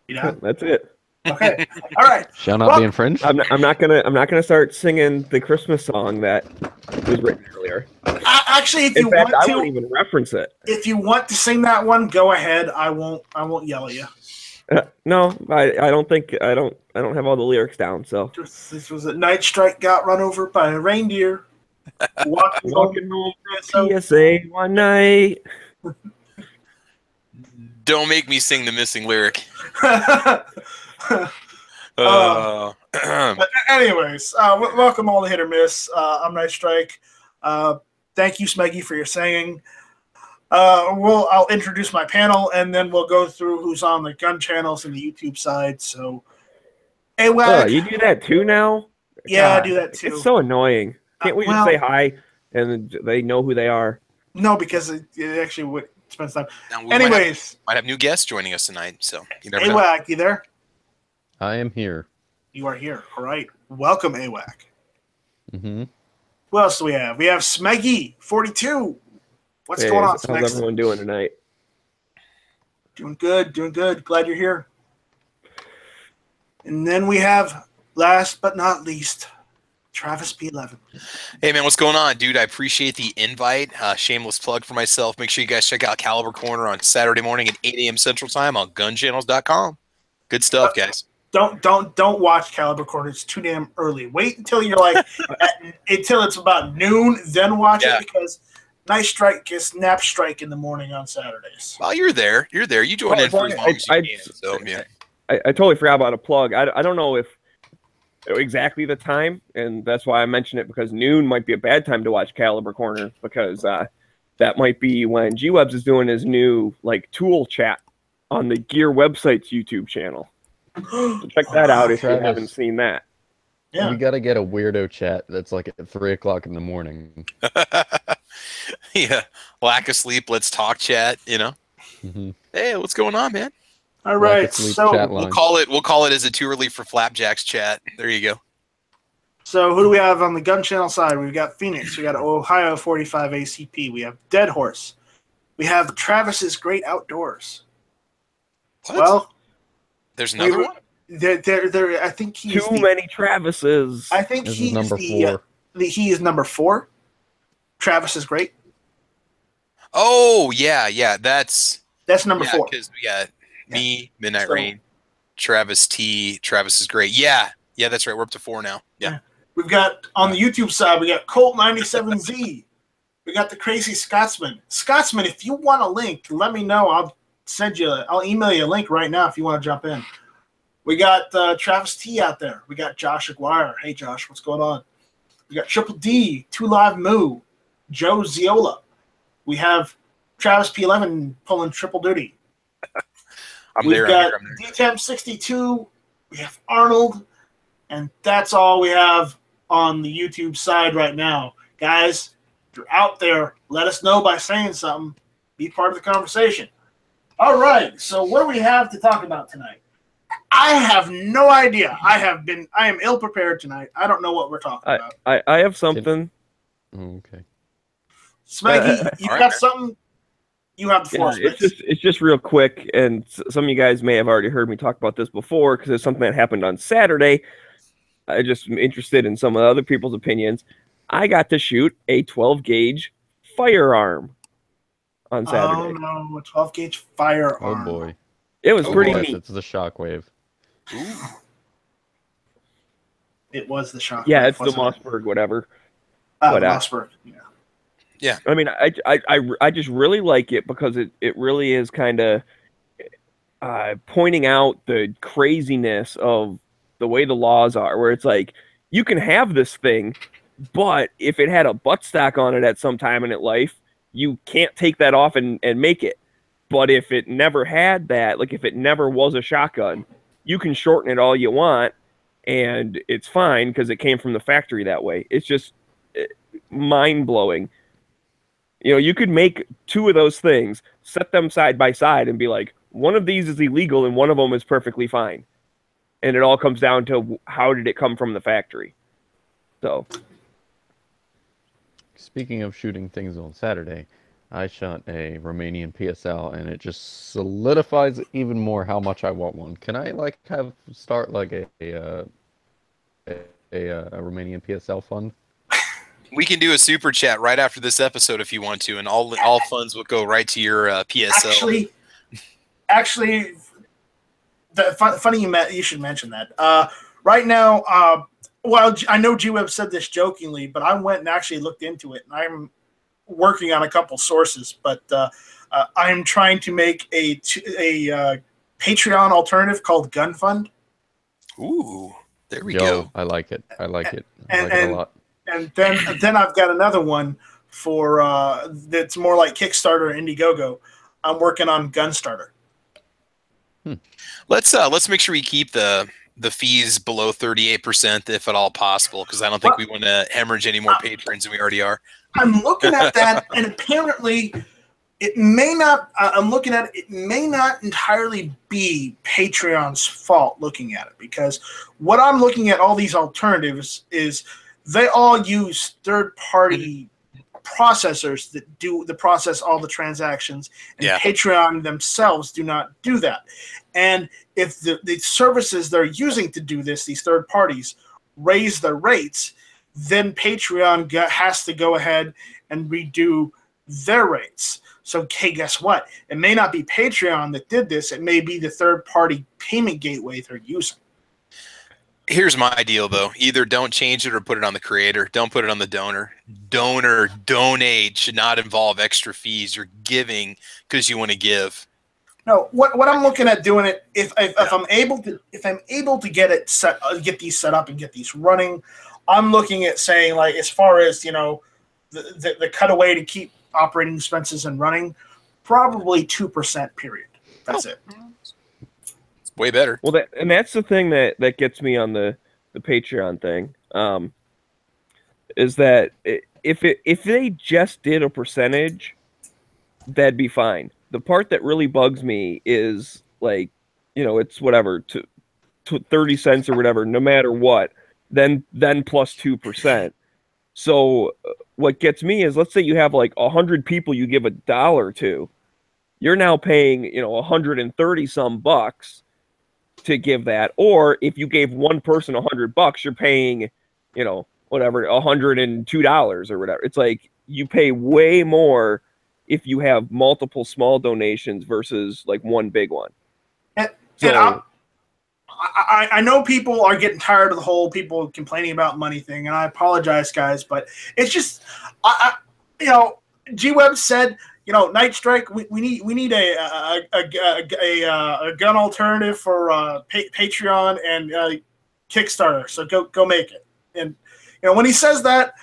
Yeah. That's it. Okay. All right. Shall not be infringed. I'm not gonna start singing the Christmas song that was written earlier. Actually, if In you fact, want I to, won't even reference it. if you want to sing that one, go ahead. I won't yell at you. No, I don't think I don't have all the lyrics down. So This was a nightstrike got run over by a reindeer. Walking home from PSA one night. Don't make me sing the missing lyric. Anyways, welcome all to Hit or Miss. I'm Nightstrike. Thank you, Smeggy, for your singing. I'll introduce my panel, and then we'll go through who's on the gun channels and the YouTube side. So, AWAC. You do that too now? Yeah, God, I do that too. It's so annoying. Can't we just say hi and they know who they are? No, because it actually would spend time. Anyways, might have new guests joining us tonight. So, you never know. AWAC, you there? I am here. You are here. All right. Welcome, AWAC. Mm-hmm. What else do we have? We have Smeggy 42. What's going on, Smeggy? How's everyone doing tonight? Doing good. Doing good. Glad you're here. And then we have, last but not least, Travis P11. Hey, man, what's going on, dude? I appreciate the invite. Shameless plug for myself. Make sure you guys check out Caliber Corner on Saturday morning at 8 a.m. Central Time on gunchannels.com. Good stuff, guys. Don't watch Caliber Corner. It's too damn early. Wait until you're like until it's about noon, then watch it, because Nightstrike gets nap strike in the morning on Saturdays. Well, you're there. You're there. You join in for as long as you can. So, yeah. I totally forgot about a plug. I don't know if exactly the time, and that's why I mentioned it, because noon might be a bad time to watch Caliber Corner, because that might be when G-Webs is doing his new tool chat on the Gear Website's YouTube channel. So check that out if Travis, you haven't seen that. Yeah. You got to get a weirdo chat that's like at 3 o'clock in the morning. Yeah, lack of sleep. Let's talk chat. You know. Mm-hmm. Hey, what's going on, man? All right, so we'll call it. Is it too early for Flapjacks chat? There you go. So who do we have on the gun channel side? We've got Phoenix. We got Ohio 45 ACP. We have Dead Horse. We have Travis's Great Outdoors. What? Well, there's another one. There. I think he's too many Travises. I think This he's is number 4. He is number 4. Travis is Great. Oh yeah. That's number 4. Because we got me, Midnight Rain, Travis T. Travis is Great. Yeah, that's right. We're up to 4 now. Yeah. We've got on the YouTube side. We got Colt 97Z. We got the Crazy Scotsman. Scotsman, if you want a link, let me know. I'll email you a link right now if you want to jump in. We got Travis T out there. We got Josh Aguirre. Hey, Josh, what's going on? We got Triple D, 2 Live Moo, Joe Ziola. We have Travis P11 pulling triple duty. We've got D-Temp 62. We have Arnold. And that's all we have on the YouTube side right now. Guys, if you're out there, let us know by saying something. Be part of the conversation. All right, so what do we have to talk about tonight? I have no idea. I am ill prepared tonight. I don't know what we're talking about. I have something. Okay. Smeggy, you got something? You have the floor. It's just real quick, and some of you guys may have already heard me talk about this before, because it's something that happened on Saturday. I just am interested in some of the other people's opinions. I got to shoot a 12-gauge firearm on Saturday. Oh no, a 12-gauge firearm. Oh boy. It was pretty neat. It's the Shockwave. It was the Shockwave. Yeah, it's the Mossberg, whatever. Mossberg. Yeah. I mean, I just really like it because it really is kind of pointing out the craziness of the way the laws are, where it's like, you can have this thing, but if it had a buttstock on it at some time in its life, you can't take that off and make it. But if it never had that, like if it never was a shotgun, you can shorten it all you want, and it's fine because it came from the factory that way. It's just mind-blowing. You know, you could make 2 of those things, set them side by side, and be like, one of these is illegal and one of them is perfectly fine. and it all comes down to how did it come from the factory. So, speaking of shooting things on Saturday, I shot a Romanian PSL, and it just solidifies even more how much I want one. Can I like start like a Romanian PSL fund? We can do a super chat right after this episode if you want to, and all funds will go right to your PSL. Actually, funny you should mention that. Right now, well, I know G-Web said this jokingly, but I went and actually looked into it, and I'm working on a couple sources. But I'm trying to make a Patreon alternative called Gun Fund. Ooh, there we go. I like it. I like it. I like it a lot. And then I've got another one for that's more like Kickstarter or Indiegogo. I'm working on Gunstarter. Let's make sure we keep the fees below 38% if at all possible, because I don't think we want to hemorrhage any more patrons than we already are. I'm looking at that, and apparently it may not. I'm looking at it. It may not entirely be Patreon's fault. Looking at it, because what I'm looking at all these alternatives is they all use third-party processors that process all the transactions, and Patreon themselves do not do that. And if the services they're using to do this, these third parties, raise their rates, then Patreon has to go ahead and redo their rates. So, hey, guess what? It may not be Patreon that did this. It may be the third-party payment gateway they're using. Here's my deal, though. Either don't change it or put it on the creator. Don't put it on the donor. Donate should not involve extra fees. You're giving because you want to give. No, what I'm looking at doing it if I'm able to get these set up and get these running, I'm looking at saying, like, as far as the cutaway to keep operating expenses and running, probably 2%. Period. That's it. Way better. Well, that's the thing that gets me on the Patreon thing, is that if they just did a percentage, that'd be fine. The part that really bugs me is, like, it's whatever to 30 cents or whatever, no matter what, then plus 2%. So what gets me is, let's say you have like 100 people you give $1 to, you're now paying 130 some bucks to give that. Or if you gave one person $100, you're paying whatever, $102 or whatever. It's like you pay way more if you have multiple small donations versus like one big one. And I know people are getting tired of the whole people complaining about money thing, and I apologize, guys, but it's just G-Web said, nightstryke, we need a gun alternative for Patreon and Kickstarter. So go make it. And when he says that,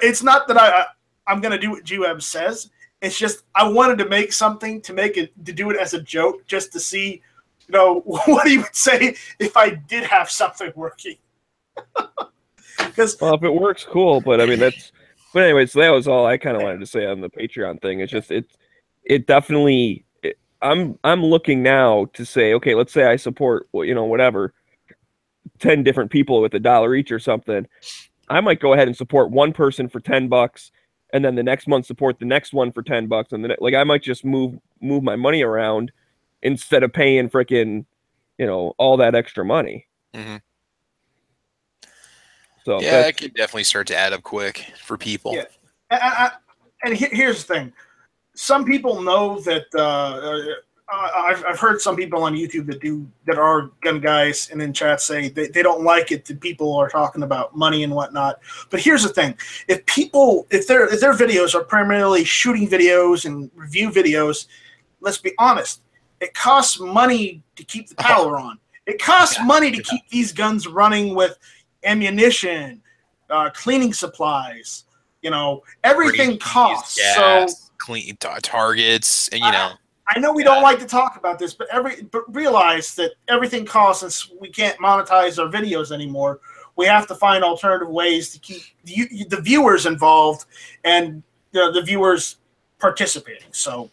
it's not that I'm gonna do what G-Web says. It's just I wanted to make something to do it as a joke, just to see what he would say if I did have something working. Well, if it works, cool. But I mean, But anyways, that was all I kind of wanted to say on the Patreon thing. It's just it definitely. I'm looking now to say, okay, let's say I support whatever 10 different people with $1 each or something. I might go ahead and support one person for $10, and then the next month support the next one for $10, and then I might just move my money around instead of paying frickin' all that extra money. Mm-hmm. So yeah, it can definitely start to add up quick for people. Yeah. And here's the thing: some people know that I've heard some people on YouTube that are gun guys and in chat say they don't like it that people are talking about money and whatnot. But here's the thing: if their videos are primarily shooting videos and review videos, let's be honest, it costs money to keep the power on. It costs money to keep these guns running with ammunition, cleaning supplies. Everything costs. Gas, so clean targets, and I know we don't like to talk about this, but realize that everything costs, and we can't monetize our videos anymore. We have to find alternative ways to keep the viewers involved and the viewers participating. So,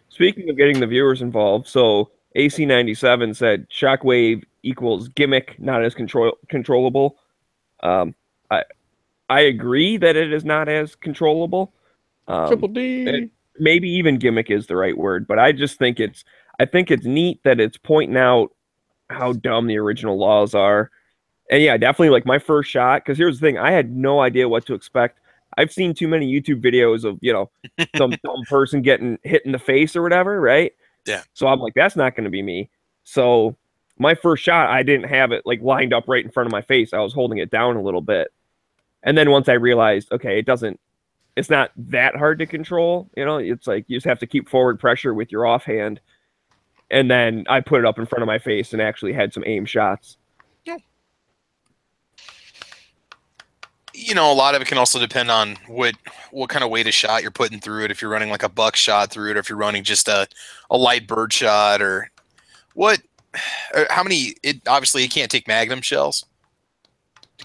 speaking of getting the viewers involved, so AC97 said shockwave equals gimmick, not as controllable. Um, I I agree that it is not as controllable. Triple D. Maybe even gimmick is the right word, but I think it's neat that it's pointing out how dumb the original laws are. And yeah, definitely like my first shot, because here's the thing, I had no idea what to expect. I've seen too many YouTube videos of, some dumb person getting hit in the face or whatever, right? Yeah. So I'm like, that's not going to be me. So my first shot, I didn't have it like lined up right in front of my face. I was holding it down a little bit. And then once I realized, okay, it's not that hard to control. It's like you just have to keep forward pressure with your offhand. And then I put it up in front of my face and actually had some aim shots. A lot of it can also depend on what kind of weight of shot you're putting through it. If you're running like a buck shot through it, or if you're running just a light bird shot, or how many, obviously it can't take Magnum shells.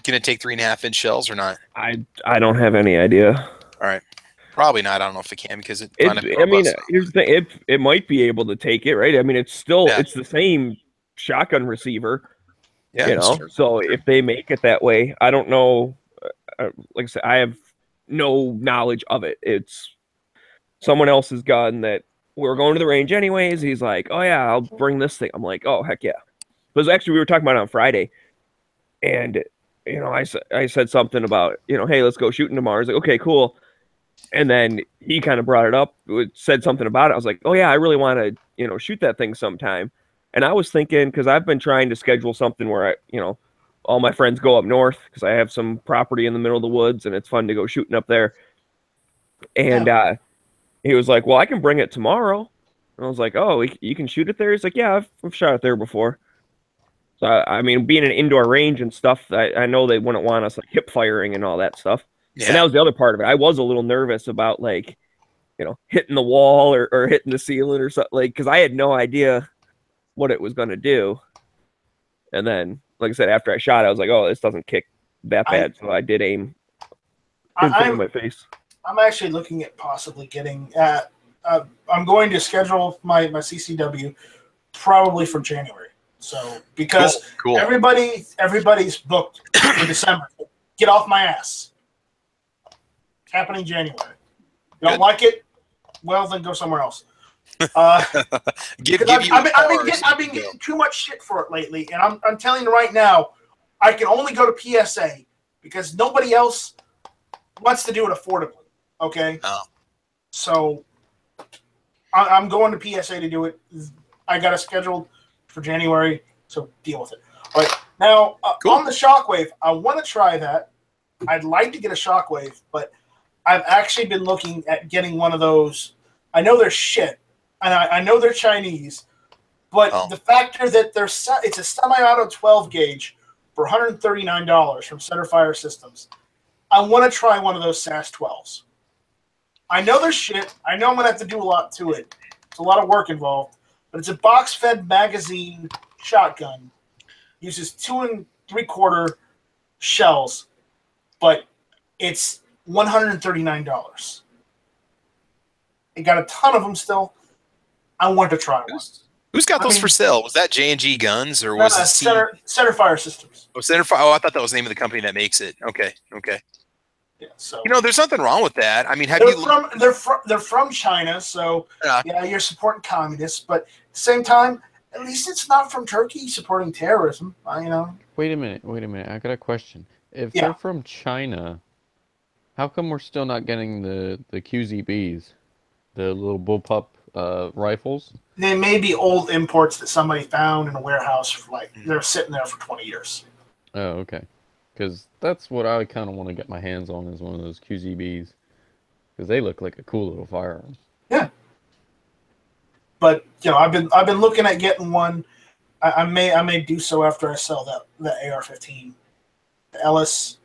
Can it take 3.5-inch shells or not? I don't have any idea. All right. Probably not. I don't know if it can, because here's the thing. It might be able to take it, right? I mean, it's the same shotgun receiver, Yeah, So if they make it that way, I don't know. Like I said, I have no knowledge of it. It's someone else's gun that we were going to the range anyways. He's like, oh yeah, I'll bring this thing. I'm like, oh heck yeah. Because actually we were talking about it on Friday, and I said something about, hey, let's go shooting tomorrow. He's like, okay, cool. And then he kind of brought it up, said something about it. I was like, oh yeah, I really want to, shoot that thing sometime. And I was thinking, because I've been trying to schedule something where all my friends go up north, because I have some property in the middle of the woods and it's fun to go shooting up there. And he was like, well, I can bring it tomorrow. And I was like, oh, you can shoot it there? He's like, yeah, I've shot it there before. So, I mean, being an indoor range and stuff, I know they wouldn't want us like hip firing and all that stuff. Yeah. And that was the other part of it. I was a little nervous about like, hitting the wall or hitting the ceiling or something, like, because I had no idea what it was going to do. And then, like I said, after I shot, I was like, oh, this doesn't kick that bad. So I did aim in front of my face. I'm actually looking at possibly getting I'm going to schedule my CCW probably for January. So because cool. everybody's booked in December. Get off my ass. It's happening January. You don't like it? Well, then go somewhere else. I've been getting too much shit for it lately, and I'm telling you right now, I can only go to PSA because nobody else wants to do it affordably. Okay, so I'm going to PSA to do it. I got it scheduled for January, so deal with it. All right, now on the Shockwave, I want to try that. I'd like to get a Shockwave, but I've actually been looking at getting one of those. I know they're shit. And I know they're Chinese, but the factor that it's a semi-auto 12 gauge for $139 from Centerfire Systems. I want to try one of those SAS 12s. I know they're shit. I know I'm going to have to do a lot to it. It's a lot of work involved, but it's a box-fed magazine shotgun. Uses 2 3/4 shells, but it's $139. It got a ton of them still. I want to try one. Who's got those for sale? Was that J&G Guns or was it Centerfire Systems? Oh, Centerfire. Oh, I thought that was the name of the company that makes it. Okay. Yeah. So there's nothing wrong with that. I mean, they're from China, so yeah, you're supporting communists, but at the same time, at least it's not from Turkey supporting terrorism. Wait a minute. I got a question. If they're from China, how come we're still not getting the QZBs, the little bullpup rifles? They may be old imports that somebody found in a warehouse they're sitting there for 20 years. Oh, okay. Because that's what I kind of want to get my hands on, is one of those QZBs, because they look like a cool little firearm. Yeah. But I've been looking at getting one. I may do so after I sell that AR-15, the Ellis,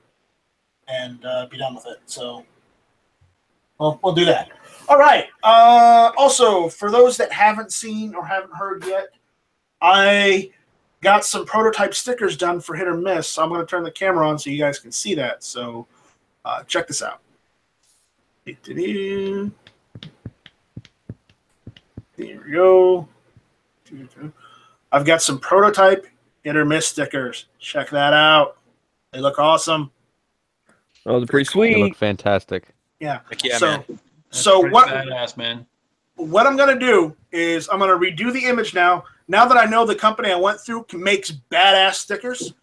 and be done with it. So, we'll do that. All right. Also, for those that haven't seen or haven't heard yet, I got some prototype stickers done for Hit or Miss. I'm going to turn the camera on so you guys can see that. So, check this out. There we go. I've got some prototype hit or miss stickers. Check that out. They look awesome. Those are pretty sweet. They look fantastic. Yeah. Heck yeah, so, man. So what? Badass, man. What I'm gonna do is I'm gonna redo the image now. Now that I know the company I went through makes badass stickers,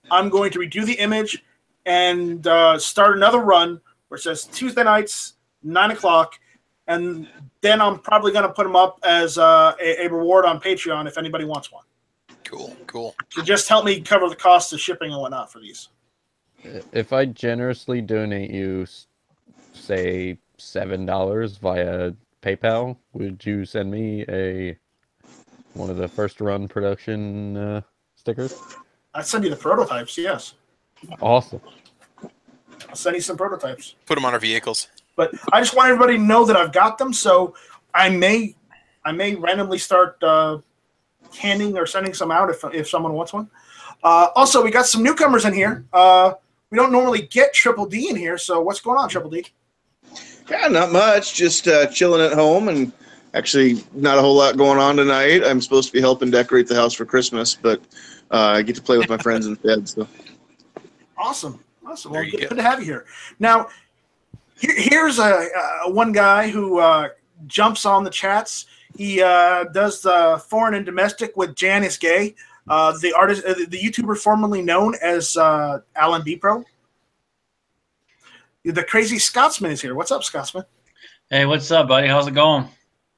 I'm going to redo the image and start another run where it says Tuesday nights, 9 o'clock, and then I'm probably gonna put them up as a reward on Patreon if anybody wants one. Cool. To just help me cover the cost of shipping and whatnot for these. If I generously donate you, say, $7 via PayPal, would you send me one of the first run production stickers? I'd send you the prototypes, yes. Awesome. I'll send you some prototypes. Put them on our vehicles. But I just want everybody to know that I've got them, so I may randomly start handing or sending some out if someone wants one. Also, we got some newcomers in here. We don't normally get Triple D in here, so what's going on, Triple D? Yeah, not much. Just chilling at home, and actually not a whole lot going on tonight. I'm supposed to be helping decorate the house for Christmas, but I get to play with my friends instead. So Awesome. Well, There you good go. to have you here. Now, here's one guy who jumps on the chats. He does foreign and domestic with Jan is Gay, the artist, the YouTuber formerly known as Alan B Pro. The Crazy Scotsman is here. What's up, Scotsman? Hey, what's up, buddy? How's it going?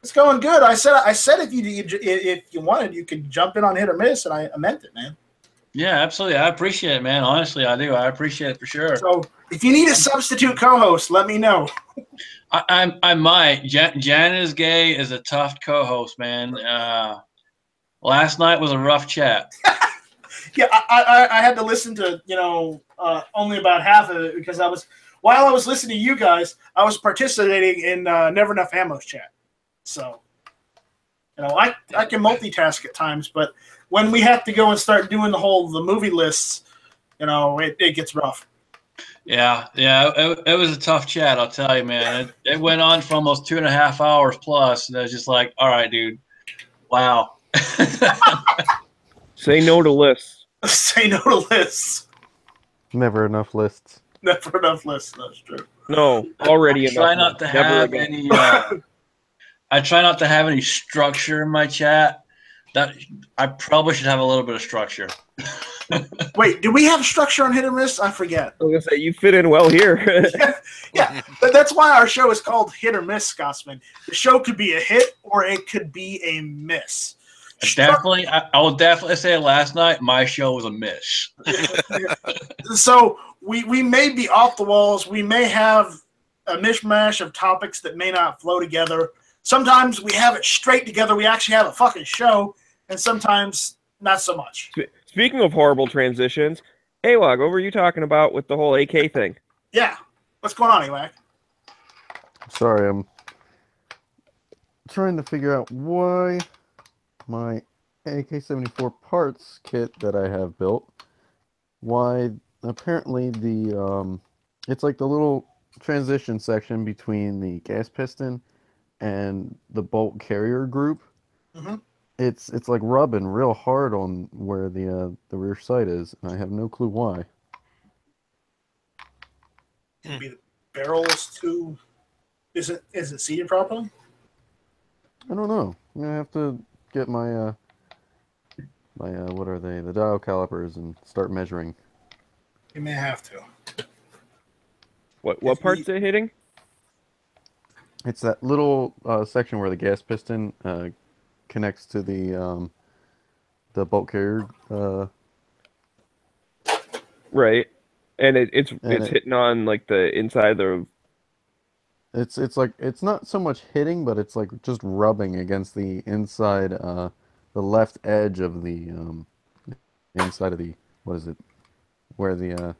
It's going good. I said if you wanted, you could jump in on hit or miss, and I meant it, man. Yeah, absolutely. I appreciate it, man. Honestly, I do. I appreciate it for sure. So if you need a substitute co-host, let me know. I might. Jan is Gay is a tough co-host, man. Last night was a rough chat. Yeah, I had to listen to only about half of it because while I was listening to you guys, I was participating in Never Enough Ammo's chat. So I can multitask at times, but when we have to go and start doing the movie lists, it gets rough. Yeah. It was a tough chat, I'll tell you, man. It went on for almost 2.5 hours plus, and I was just like, all right, dude. Wow. Say no to lists. Say no to lists. Never enough lists. Never enough lists. That's true. No, already I enough. try not to Never have again. any. I try not to have any structure in my chat. That I probably should have a little bit of structure. Wait, do we have structure on hit or miss? I forget. I was gonna say you fit in well here. Yeah, but that's why our show is called Hit or Miss, Scotsman. The show could be a hit or it could be a miss. Definitely, I will definitely say last night my show was a miss. So we may be off the walls. We may have a mishmash of topics that may not flow together. Sometimes we have it straight together. We actually have a fucking show, and sometimes not so much. Speaking of horrible transitions, AWAG, what were you talking about with the whole AK thing? Yeah. What's going on, Ewak? Sorry, I'm trying to figure out why my AK-74 parts kit that I have built, why apparently it's like the little transition section between the gas piston and the bolt carrier group. Mm-hmm. It's like rubbing real hard on where the rear sight is, and I have no clue why. Maybe the barrel is too. Is it seated properly? I don't know. I'm gonna have to get my what are they? The dial calipers and start measuring. You may have to. What part's it hitting? It's that little section where the gas piston connects to the bolt carrier. Right, and it's hitting on like the inside of the. It's like it's not so much hitting, but it's like just rubbing against the inside, the left edge of the inside of the what is it? Where the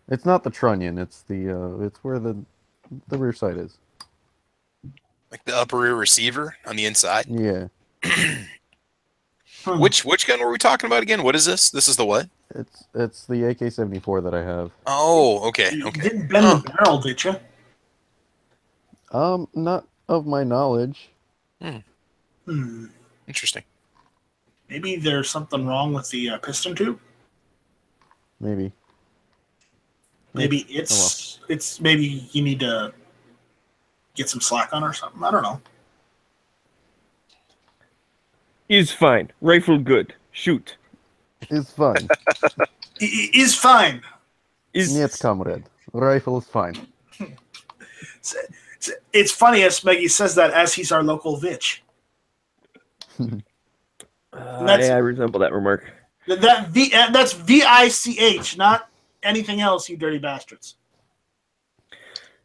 it's not the trunnion. It's the it's where the rear sight is. Like the upper rear receiver on the inside. Yeah. Which gun were we talking about again? What is this? This is the what? It's the AK-74 that I have. Oh, okay. You Okay. didn't bend the barrel, did you? Not of my knowledge. Hmm. Interesting. Maybe there's something wrong with the piston tube. Maybe. Maybe it's maybe you need to get some slack on or something. I don't know. Is fine. Rifle good. Shoot. It's fine. Is fine. Нет, comrade. Rifle is fine. It's funny as Smeggy says that as he's our local Vitch. I resemble that remark. That's VICH, not anything else, you dirty bastards.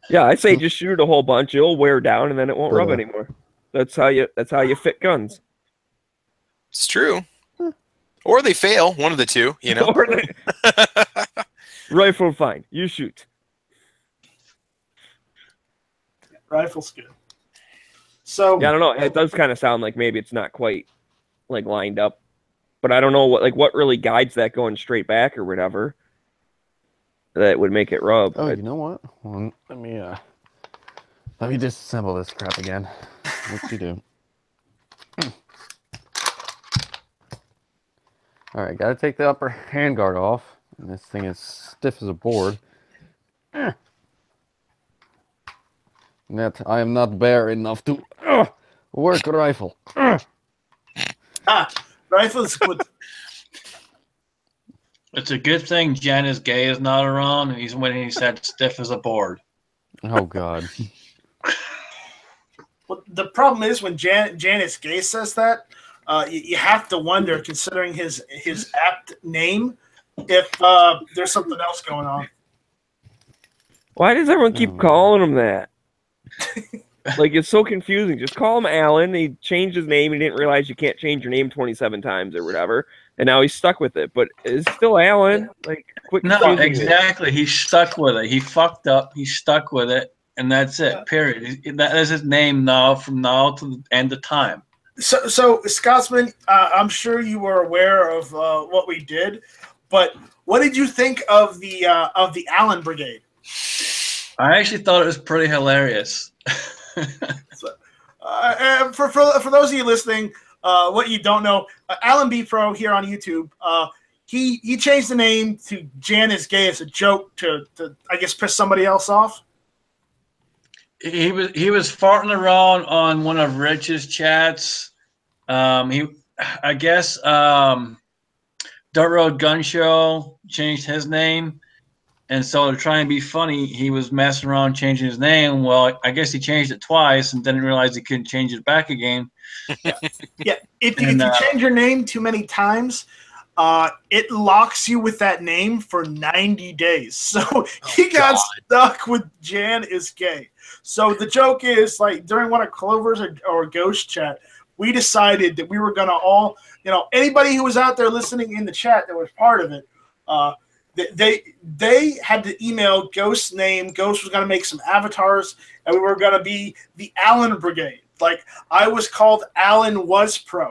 Yeah, I say just shoot a whole bunch. It'll wear down, and then it won't rub anymore. That's how you fit guns. It's true. Or they fail. One of the two. You know. Rifle fine. You shoot. Rifle's good. So yeah, I don't know. It does kind of sound like maybe it's not quite like lined up, but I don't know what really guides that going straight back or whatever that would make it rub. Oh, you know what? Hold on. Let me disassemble this crap again. What you do? All right, gotta take the upper handguard off, and this thing is stiff as a board. Net, I am not bare enough to work a rifle. Rifle is good. It's a good thing Janice Gay is not around, and he's when he said stiff as a board. Oh God. Well, the problem is when Janice Gay says that, you have to wonder, considering his apt name, if there's something else going on. Why does everyone keep calling him that? Like, it's so confusing. Just call him Alan. He changed his name. He didn't realize you can't change your name 27 times or whatever. And now he's stuck with it. But it's still Alan. Like, quit no, exactly. He's stuck with it. He fucked up. He's stuck with it. And that's it, period. That is his name now, from now to the end of time. So Scotsman, I'm sure you were aware of what we did, but what did you think of the Allen Brigade? I actually thought it was pretty hilarious. For those of you listening, what you don't know, Alan B Pro here on YouTube, he changed the name to Jan is Gay as a joke to I guess piss somebody else off. He was farting around on one of Rich's chats. I guess Dirt Road Gun Show changed his name, and so to try and be funny, he was messing around changing his name. Well, I guess he changed it twice and didn't realize he couldn't change it back again. Yeah. If you change your name too many times, it locks you with that name for 90 days. So he got stuck with Jan is Gay. So the joke is, like, during one of Clover's or Ghost chat, we decided that we were going to all, anybody who was out there listening in the chat that was part of it, they had to email Ghost's name. Ghost was going to make some avatars, and we were going to be the Allen Brigade. Like, I was called Alan Was Pro.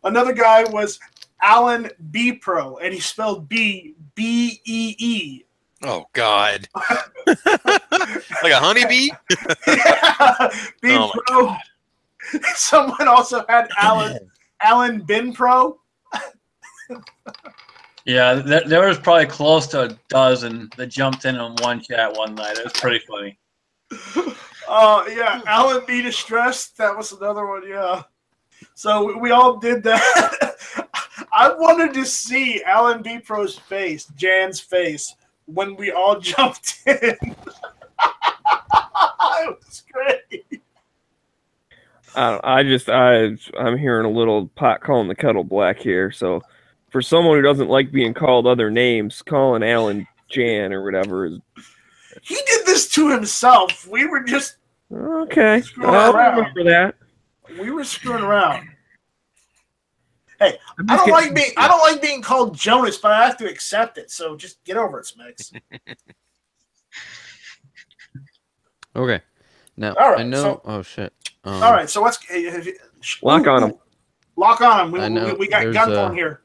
Another guy was Alan B Pro, and he spelled B B-E-E. Oh God! Like a honeybee? Yeah, B Pro. God. Someone also had Alan Bin Pro. Yeah, there was probably close to a dozen that jumped in on one chat one night. It was pretty funny. Yeah, Alan B Distressed. That was another one. Yeah. So we all did that. I wanted to see Alan B Pro's face, Jan's face, when we all jumped in. It was great. I'm hearing a little pot calling the kettle black here. So for someone who doesn't like being called other names, calling Alan Jan or whatever is. He did this to himself. We were just okay. I'll remember that. We were screwing around. Hey, I don't like being called Jonas, but I have to accept it. So just get over it, Smegs. Okay. Now all right, I know. Oh shit. All right. So what's lock on him? Lock on him. We got gun porn here.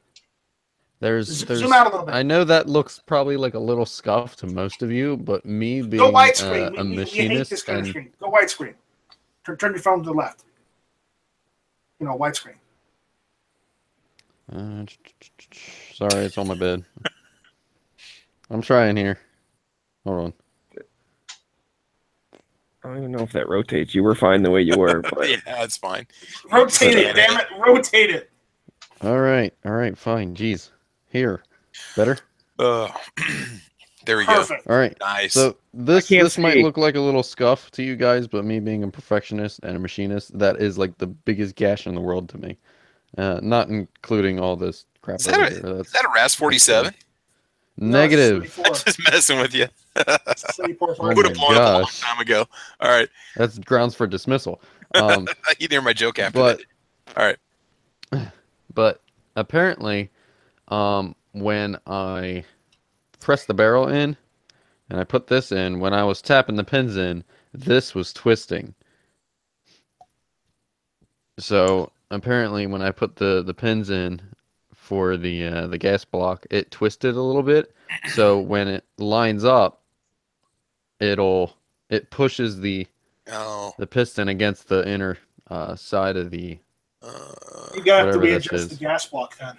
There's zoom out a little bit. I know that looks probably like a little scuffed to most of you, but me being go widescreen. a machinist screen. Go widescreen. Turn your phone to the left. widescreen. Sorry, it's on my bed. I'm trying here. Hold on. I don't even know if that rotates. You were fine the way you were. But... Yeah, that's fine. Rotate it, damn it! Rotate it. All right, fine. Jeez, here, better. There we Perfect. All right, Nice. So this see. might look like a little scuff to you guys, but me being a perfectionist and a machinist, that is like the biggest gash in the world to me. Not including all this crap Is over that here. is that a RAS 47? Negative. No, I'm just messing with you. Oh Would have blown up a long time ago. All right. That's grounds for dismissal. You hear my joke after but that. All right. but apparently, when I press the barrel in and I put this in, when I was tapping the pins in, this was twisting. So apparently, when I put the pins in for the gas block, it twisted a little bit. So when it lines up, it pushes the piston against the inner side of the You got to whatever this readjust the is. gas block then.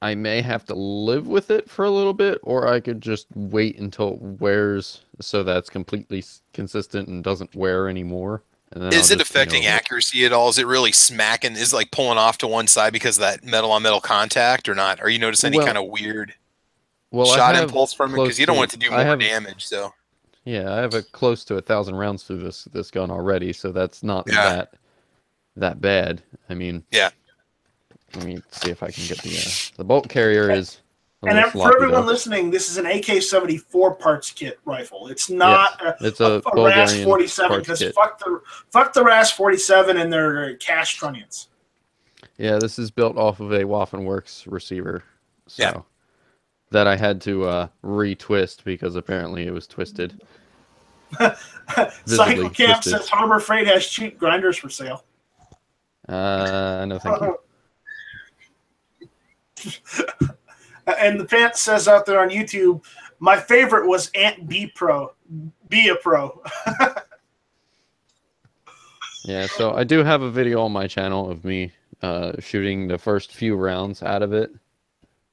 I may have to live with it for a little bit, or I could just wait until it wears so that's completely consistent and doesn't wear anymore. And then Is I'll it just, affecting accuracy at all? Is it really smacking? Is it like pulling off to one side because of that metal on metal contact or not? Are you noticing any kind of weird shot impulse from it? Because you don't want it to do more damage. So yeah, I have a close to 1,000 rounds through this gun already, so that's not that bad. I mean, yeah. Let me see if I can get the bolt carrier is. And for everyone listening, this is an AK-74 parts kit rifle. It's not it's a RAS 47 because fuck the RAS 47 and their cash trunnions. Yeah, this is built off of a Waffen Works receiver, so that I had to retwist because apparently it was twisted. Cycle Camp says Harbor Freight has cheap grinders for sale. No, thank you. And the Pants says out there on YouTube, my favorite was Ant B Pro. Be a pro. Yeah, so I do have a video on my channel of me shooting the first few rounds out of it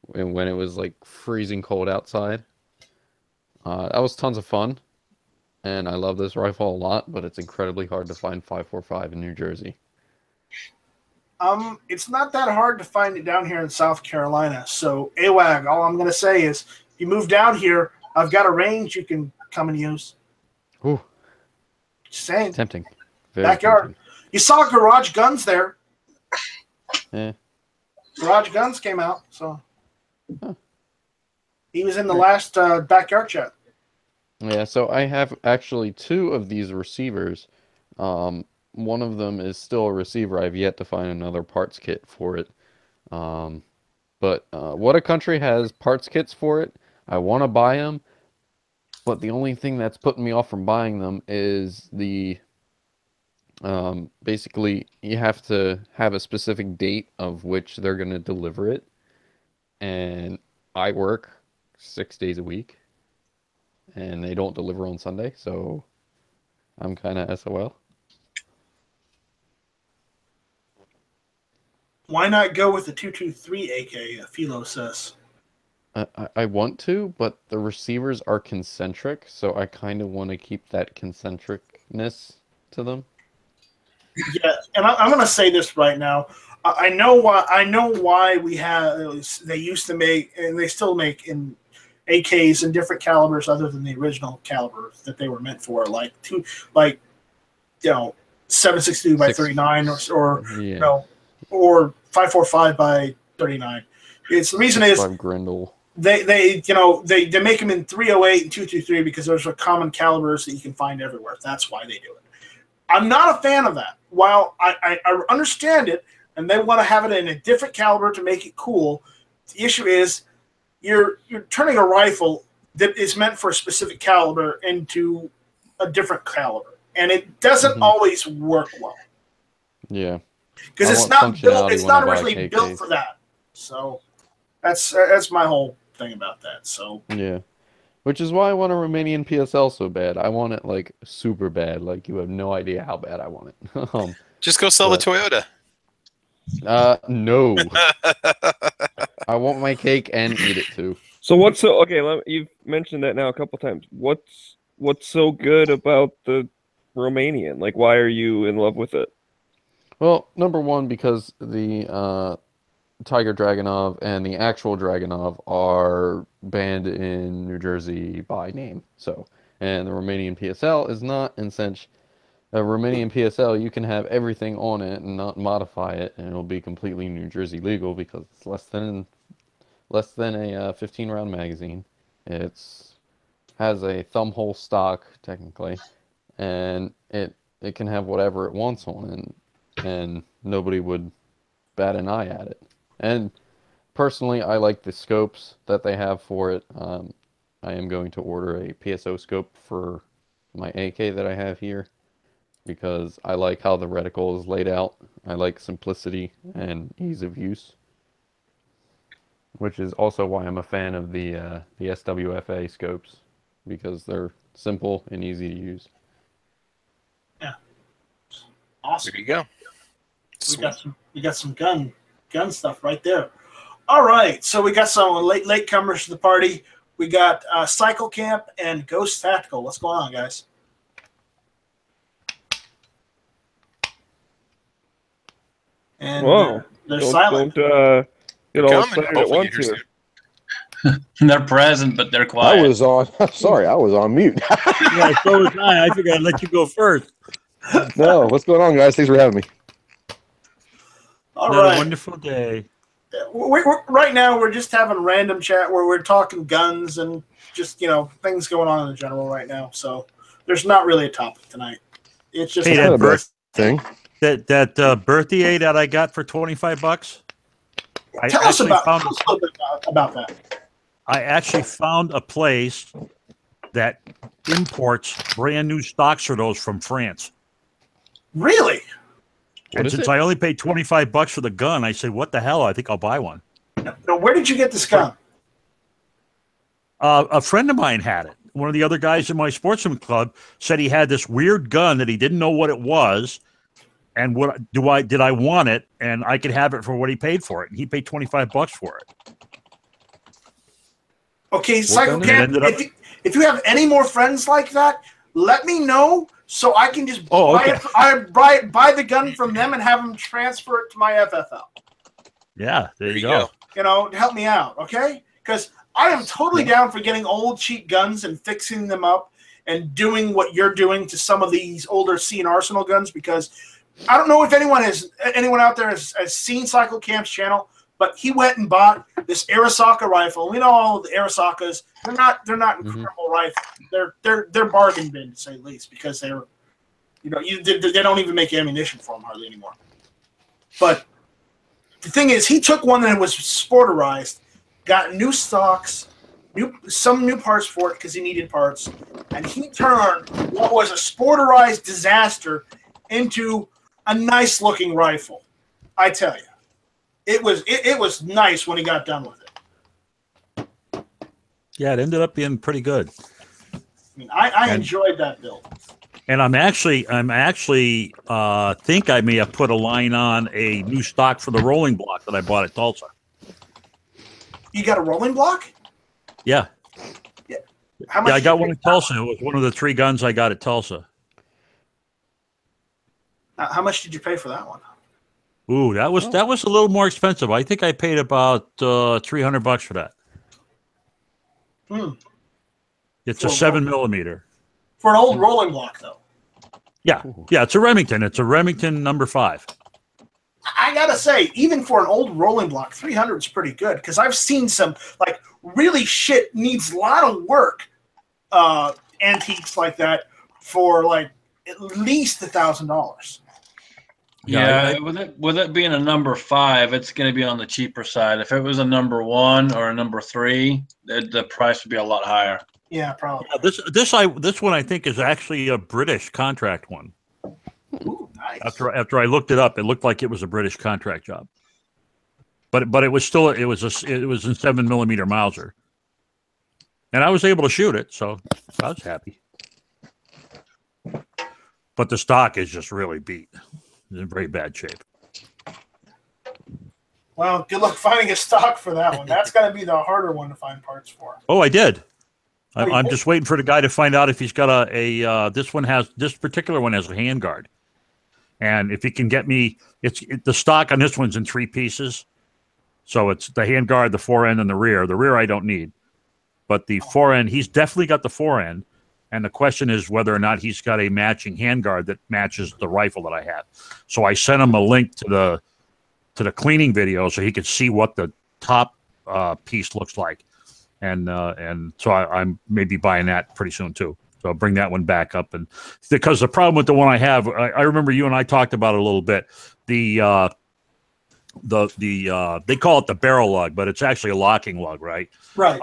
when it was like freezing cold outside. That was tons of fun, and I love this rifle a lot, but it's incredibly hard to find 5.45 in New Jersey. It's not that hard to find it down here in South Carolina. So, AWAG, all I'm going to say is, if you move down here, I've got a range you can come and use. Ooh. Just saying. Tempting. Very Backyard. tempting. You saw Garage Guns there. Yeah. Garage Guns came out, so. Huh. He was in the last backyard chat. Yeah, so I have actually 2 of these receivers. One of them is still a receiver. I've yet to find another parts kit for it. But What a Country has parts kits for it. I want to buy them, but the only thing that's putting me off from buying them is the basically you have to have a specific date of which they're going to deliver it. And I work 6 days a week, and they don't deliver on Sunday, so I'm kind of SOL. Why not go with the 223 AK, Philo says. I want to, but the receivers are concentric, so I kind of want to keep that concentricness to them. Yeah, and I'm going to say this right now. I know why we have. They used to make, and they still make, in AKs in different calibers other than the original caliber that they were meant for, like 7.62 by 39 or 5.45 by 39. It's the reason is Grendel. They make them in 308 and 223 because those are common calibers that you can find everywhere. That's why they do it. I'm not a fan of that. While I understand it, and they want to have it in a different caliber to make it cool, the issue is you're turning a rifle that is meant for a specific caliber into a different caliber, and it doesn't always work well. Yeah, because it's not built. It's not originally built for that. So that's my whole thing about that. So yeah, Which is why I want a Romanian PSL so bad. I want it like super bad. Like you have no idea how bad I want it. Just go sell but- the Toyota. No. I want my cake and eat it too. So what's so okay? You've mentioned that now a couple times. What's so good about the Romanian? Like, why are you in love with it? Well, number one, because the Tiger Dragunov and the actual Dragunov are banned in New Jersey by name. So, and the Romanian PSL is not. And since a Romanian PSL, you can have everything on it and not modify it, and it'll be completely New Jersey legal because it's less than a 15-round magazine. It's has a thumb hole stock technically, and it can have whatever it wants on it, and nobody would bat an eye at it. And personally, I like the scopes that they have for it. I am going to order a PSO scope for my AK that I have here because I like how the reticle is laid out. I like simplicity and ease of use, which is also why I'm a fan of the SWFA scopes because they're simple and easy to use. Yeah, awesome. There you go. We got some gun stuff right there. All right, so we got some late comers to the party. We got Cycle Camp and Ghost Tactical. What's going on, guys? And Whoa! they're silent. Don't get all Coming. excited at Hopefully once you hear here. They're present, but they're quiet. I was on. Sorry, I was on mute. Yeah, so was I. I figured I'd let you go first. No, what's going on, guys? Thanks for having me. All Another right. wonderful day. Right now, we're just having random chat where we're talking guns and just, things going on in the general right now. So there's not really a topic tonight. It's just Hey, Not that a bad birth thing. that birthday that I got for $25. tell us a little bit about that. I actually found a place that imports brand new stocks for those from France. Really? And since I only paid $25 for the gun, I said, "What the hell? I think I'll buy one." Now, where did you get this gun? A friend of mine had it. One of the other guys in my sportsman club said he had this weird gun that he didn't know what it was, and did I want it, and I could have it for what he paid for it, and he paid $25 for it. Okay, Cycle gun? Camp, It ended up- if you have any more friends like that, let me know so I can just buy the gun from them and have them transfer it to my FFL. Yeah, there you go. go. Help me out, okay? Because I am totally down for getting old cheap guns and fixing them up and doing what you're doing to some of these older Scene Arsenal guns, because I don't know if anyone out there has seen Cycle Camp's channel, but he went and bought this Arisaka rifle. We know all of the Arisakas. They're not incredible rifles. They're bargain bin, to say the least, because they don't even make ammunition for them hardly anymore. But the thing is, he took one that was sporterized, got new stocks, some new parts for it because he needed parts, and he turned what was a sporterized disaster into a nice looking rifle. I tell you, it was nice when he got done with it. Yeah, it ended up being pretty good. I mean, I enjoyed that build. And I'm actually think I may have put a line on a new stock for the rolling block that I bought at Tulsa. You got a rolling block? Yeah. Yeah. How much? Yeah, I did got you one pay at Tulsa. It was one of the 3 guns I got at Tulsa. How much did you pay for that one? Ooh, that was a little more expensive. I think I paid about $300 for that. It's a 7mm. For an old rolling block, though. Yeah, it's a Remington. It's a Remington number 5. I gotta say, even for an old rolling block, 300 is pretty good, because I've seen some really shit needs a lot of work antiques like that for at least $1,000. Yeah, with it being a number 5, it's going to be on the cheaper side. If it was a number 1 or a number 3, the price would be a lot higher. Yeah, probably. Yeah, this one I think is actually a British contract one. Ooh, nice. After I looked it up, it looked like it was a British contract job. But it was still it was in 7mm Mauser. and I was able to shoot it, so I was happy. But the stock is just really beat. It's in very bad shape. Well, good luck finding a stock for that one. That's going to be the harder one to find parts for. Oh, I did. Oh, you I'm did? just waiting for the guy to find out if he's got this particular one has a handguard. And if he can get me, the stock on this one's in 3 pieces. So it's the handguard, the forend, and the rear. The rear I don't need. But the forend, he's definitely got the forend. And the question is whether or not he's got a matching handguard that matches the rifle that I have. So I sent him a link to the cleaning video so he could see what the top piece looks like. And so I'm maybe buying that pretty soon too. So I'll bring that one back up. And because the problem with the one I have, I remember you and I talked about it a little bit. They call it the barrel lug, but it's actually a locking lug, right? Right.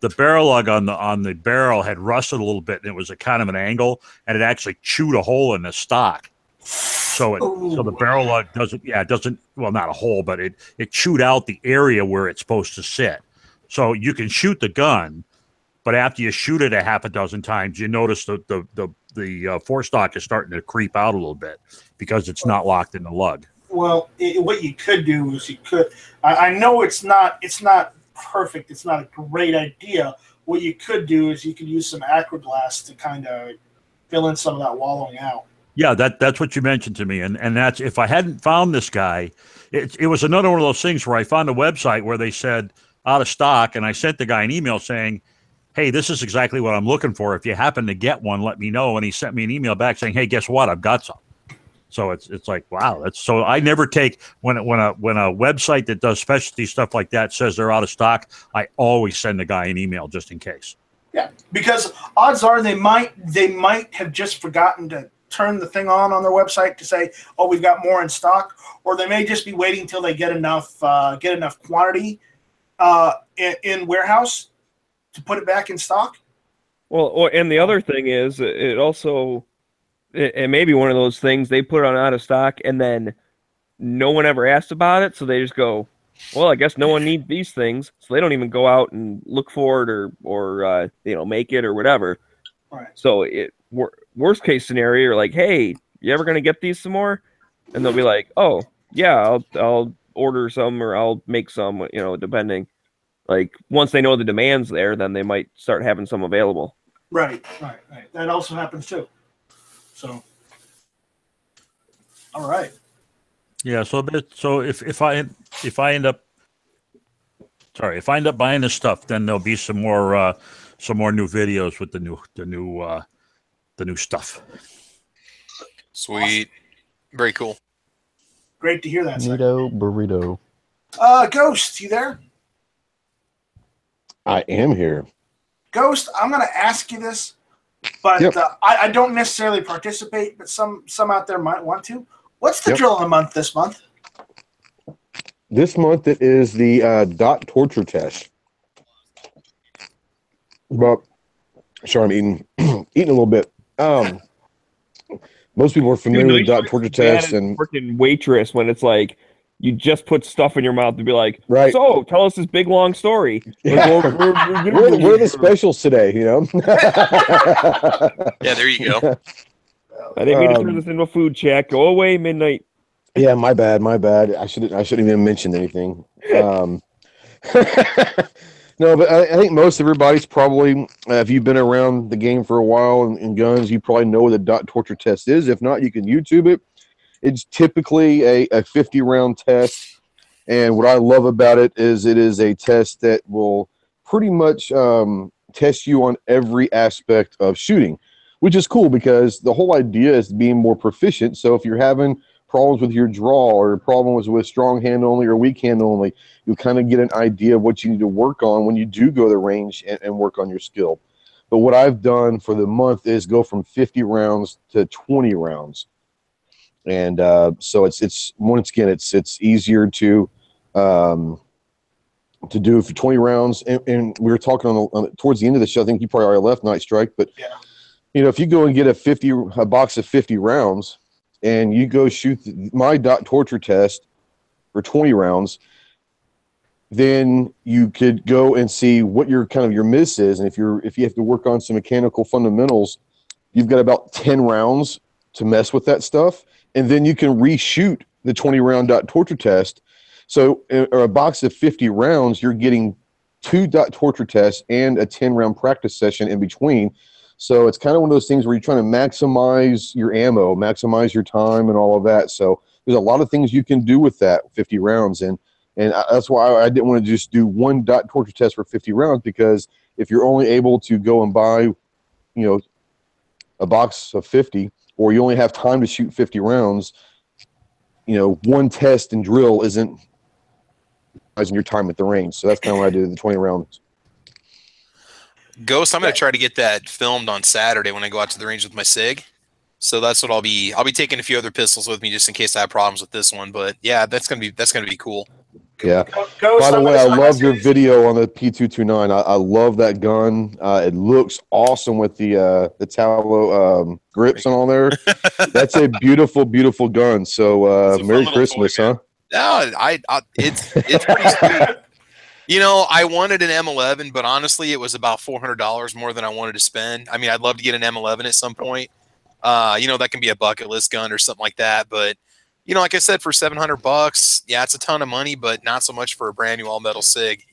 The barrel lug on the barrel had rusted a little bit, and it was a kind of an angle, and it actually chewed a hole in the stock. So the barrel lug doesn't well, not a hole, but it chewed out the area where it's supposed to sit. So you can shoot the gun, but after you shoot it a half a dozen times, you notice the forestock is starting to creep out a little bit because it's not locked in the lug. Well, what you could do is I know it's not perfect. It's not a great idea. What you could do is you could use some Acroglass to kind of fill in some of that wallowing out. Yeah, that's what you mentioned to me, and that's if I hadn't found this guy, it was another one of those things where I found a website where they said out of stock, and I sent the guy an email saying, hey, this is exactly what I'm looking for. If you happen to get one, let me know. And he sent me an email back saying, hey, guess what? I've got some. So it's like, wow. So I never take when a website that does specialty stuff like that says they're out of stock, I always send the guy an email just in case. Yeah, because odds are they might have just forgotten to turn the thing on their website to say, oh, we've got more in stock, or they may just be waiting until they get enough quantity in warehouse to put it back in stock. Well, and the other thing is, it may be one of those things they put on out of stock, and then no one ever asked about it, so they just go, well, I guess no one needs these things, so they don't even go out and look for it or make it or whatever. Right. So worst case scenario, you're like, hey, you ever gonna get these some more? And they'll be like, oh yeah, I'll order some or I'll make some, depending. Like once they know the demand's there, then they might start having some available. Right. That also happens too. So, all right. Yeah. So if I end up buying this stuff, then there'll be some more new videos with the new stuff. Sweet. Very cool. Great to hear that. Neato burrito. Ghost, you there? I am here. Ghost, I'm going to ask you this, but Yep. I don't necessarily participate, but some out there might want to. What's the drill of the month this month? This month it is the dot torture test. Well, sorry, I'm eating a little bit. Most people are familiar with dot torture test and freaking waitress when it's like you just put stuff in your mouth to be like, right. So tell us this big long story. Yeah. What are the specials today? Yeah, there you go. I didn't mean to turn this into a food chat. Go away, midnight. Yeah, my bad. I shouldn't even mention anything. No, but I think most everybody's probably, if you've been around the game for a while in guns, you probably know what the dot torture test is. If not, you can YouTube it. It's typically a 50-round test, and what I love about it is a test that will pretty much test you on every aspect of shooting, which is cool because the whole idea is being more proficient. So if you're having problems with your draw or problems with strong hand only or weak hand only, you kind of get an idea of what you need to work on when you do go to the range and work on your skill. But what I've done for the month is go from 50 rounds to 20 rounds. And so it's once again, it's easier to do for 20 rounds. And we were talking towards the end of the show, I think you probably already left nightstryke, but yeah. If you go and get a box of 50 rounds and you go shoot my dot torture test for 20 rounds, then you could go and see what your kind of your miss is, and if you have to work on some mechanical fundamentals, you've got about 10 rounds to mess with that stuff, and then you can reshoot the 20-round dot torture test. So, or a box of 50 rounds, you're getting 2 dot torture tests and a 10-round practice session in between. So it's kind of one of those things where you're trying to maximize your ammo, maximize your time, and all of that. So there's a lot of things you can do with that 50 rounds, and that's why I didn't want to just do 1 dot torture test for 50 rounds, because if you're only able to go and buy, a box of 50, or you only have time to shoot 50 rounds, one test and drill isn't using your time at the range. So that's kind of what I did, the 20 rounds. Ghost, I'm going to try to get that filmed on Saturday when I go out to the range with my SIG. So that's what I'll be taking a few other pistols with me just in case I have problems with this one. But yeah, that's going to be cool. Yeah. Ghost, by the way, I love your video on the P229. I love that gun. It looks awesome with the tallow grips and all there. That's a beautiful, beautiful gun. So Merry Christmas, toy, huh? No, it's pretty sweet. I wanted an M11, but honestly, it was about $400 more than I wanted to spend. I mean, I'd love to get an M11 at some point. That can be a bucket list gun or something like that. But, like I said, for $700, yeah, it's a ton of money, but not so much for a brand new all metal SIG,